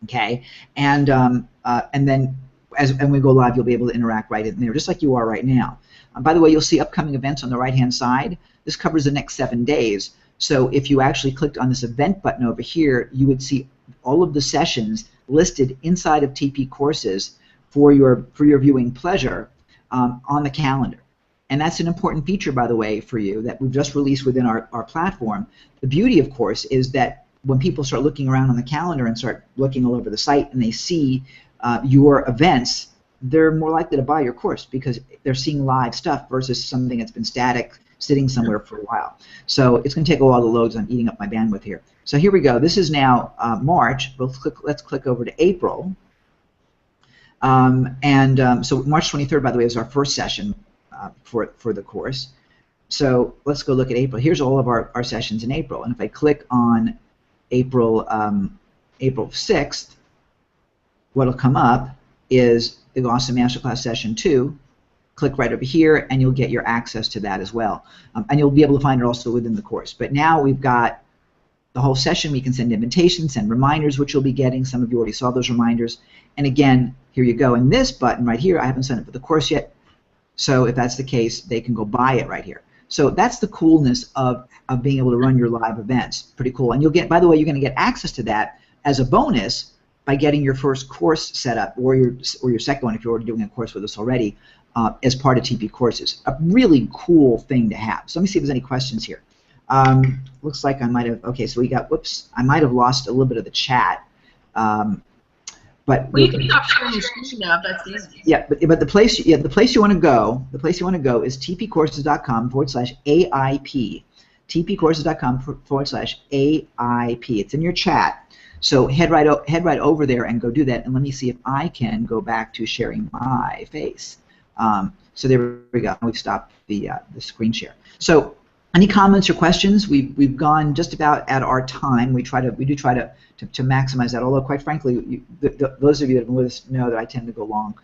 okay? And then when we go live, you'll be able to interact right in there, just like you are right now. By the way, you'll see upcoming events on the right-hand side. This covers the next 7 days. So if you actually clicked on this event button over here, you would see all of the sessions listed inside of TP courses for your viewing pleasure on the calendar. And that's an important feature, by the way, for you that we've just released within our platform. The beauty, of course, is that when people start looking around on the calendar and start looking all over the site and they see your events, they're more likely to buy your course because they're seeing live stuff versus something that's been static sitting somewhere for a while. So it's going to take a while to load. I'm eating up my bandwidth here. So here we go. This is now March. Let's click over to April. So March 23rd, by the way, is our first session for the course. So let's go look at April. Here's all of our sessions in April. And if I click on April 6th, what will come up is the Awesome Masterclass Session 2. Click right over here, and you'll get your access to that as well. And you'll be able to find it also within the course. But now we've got the whole session. We can send invitations, send reminders, which you'll be getting. Some of you already saw those reminders. And again, here you go. And this button right here, I haven't signed up for the course yet. So if that's the case, they can go buy it right here. So that's the coolness of being able to run your live events. Pretty cool. And you'll get, by the way, you're going to get access to that as a bonus by getting your first course set up, or your second one if you're already doing a course with us already. As part of TP courses. A really cool thing to have. So let me see if there's any questions here. Looks like I might have, okay, so we got, whoops, I might have lost a little bit of the chat. But you can stop sharing your screen now if that's easy. Yeah, but the place you want to go, is tpcourses.com/AIP. tpcourses.com/AIP. It's in your chat. So head right over there and go do that. And let me see if I can go back to sharing my face. So there we go. We've stopped the screen share. So Any comments or questions? We've gone just about at our time. We do try to maximize that. Although, quite frankly, those of you that have been with us know that I tend to go long.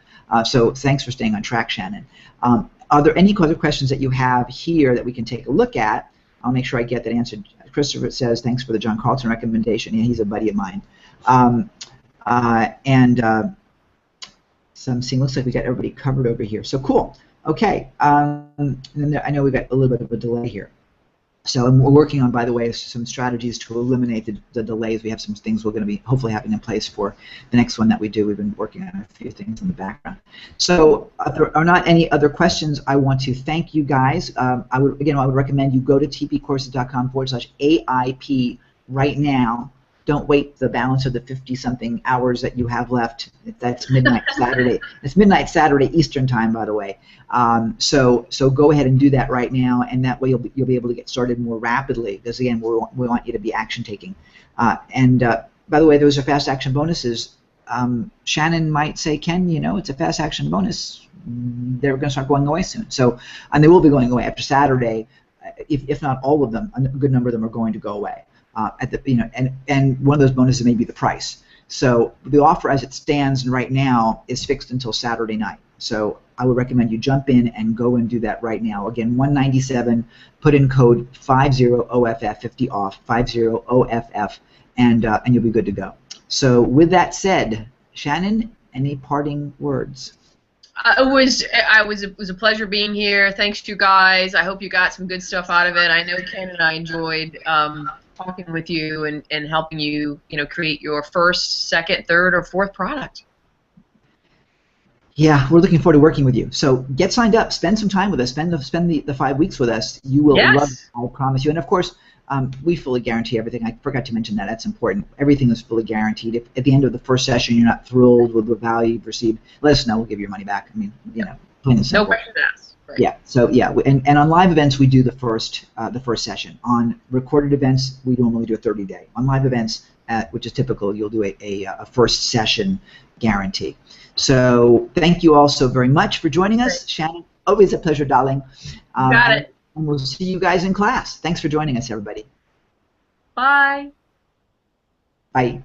So thanks for staying on track, Shannon. Are there any other questions that you have here that we can take a look at? I'll make sure I get that answered. Christopher says, thanks for the John Carlton recommendation. Yeah, he's a buddy of mine. So I'm seeing, looks like we got everybody covered over here. So cool. Okay. And then I know we've got a little bit of a delay here. So we're working on, by the way, some strategies to eliminate the delays. We have some things we're going to be hopefully having in place for the next one that we do. We've been working on a few things in the background. So if there are not any other questions, I want to thank you guys. I would recommend you go to tpcourses.com/AIP right now. Don't wait the balance of the 50-something hours that you have left. That's midnight Saturday. It's midnight Saturday Eastern time, by the way. So go ahead and do that right now, and that way you'll be able to get started more rapidly. Because again, we want you to be action taking. By the way, those are fast action bonuses. Shannon might say, Ken, it's a fast action bonus. They're going to start going away soon. And they will be going away after Saturday. If not all of them, a good number of them are going to go away. And one of those bonuses may be the price. So the offer as it stands right now is fixed until Saturday night. So I would recommend you jump in and go and do that right now. Again, $197. Put in code 50OFF, 50 off, 50OFF, and you'll be good to go. So with that said, Shannon, any parting words? It was a pleasure being here. Thanks to you guys. I hope you got some good stuff out of it. I know Ken and I enjoyed talking with you and helping you, create your first, second, third, or fourth product. Yeah, we're looking forward to working with you. So get signed up. Spend some time with us. Spend the 5 weeks with us. You will love it, I promise you. And of course, we fully guarantee everything. I forgot to mention that. That's important. Everything is fully guaranteed. If at the end of the first session you're not thrilled with the value you've received, let us know. We'll give you your money back. I mean, plain and simple. No questions asked. Right. Yeah. So yeah, and on live events we do the first session. On recorded events we normally do a 30-day. On live events, which is typical, you'll do a first session guarantee. So thank you all so very much for joining us, Shannon. Always a pleasure, darling. Got it. And we'll see you guys in class. Thanks for joining us, everybody. Bye. Bye.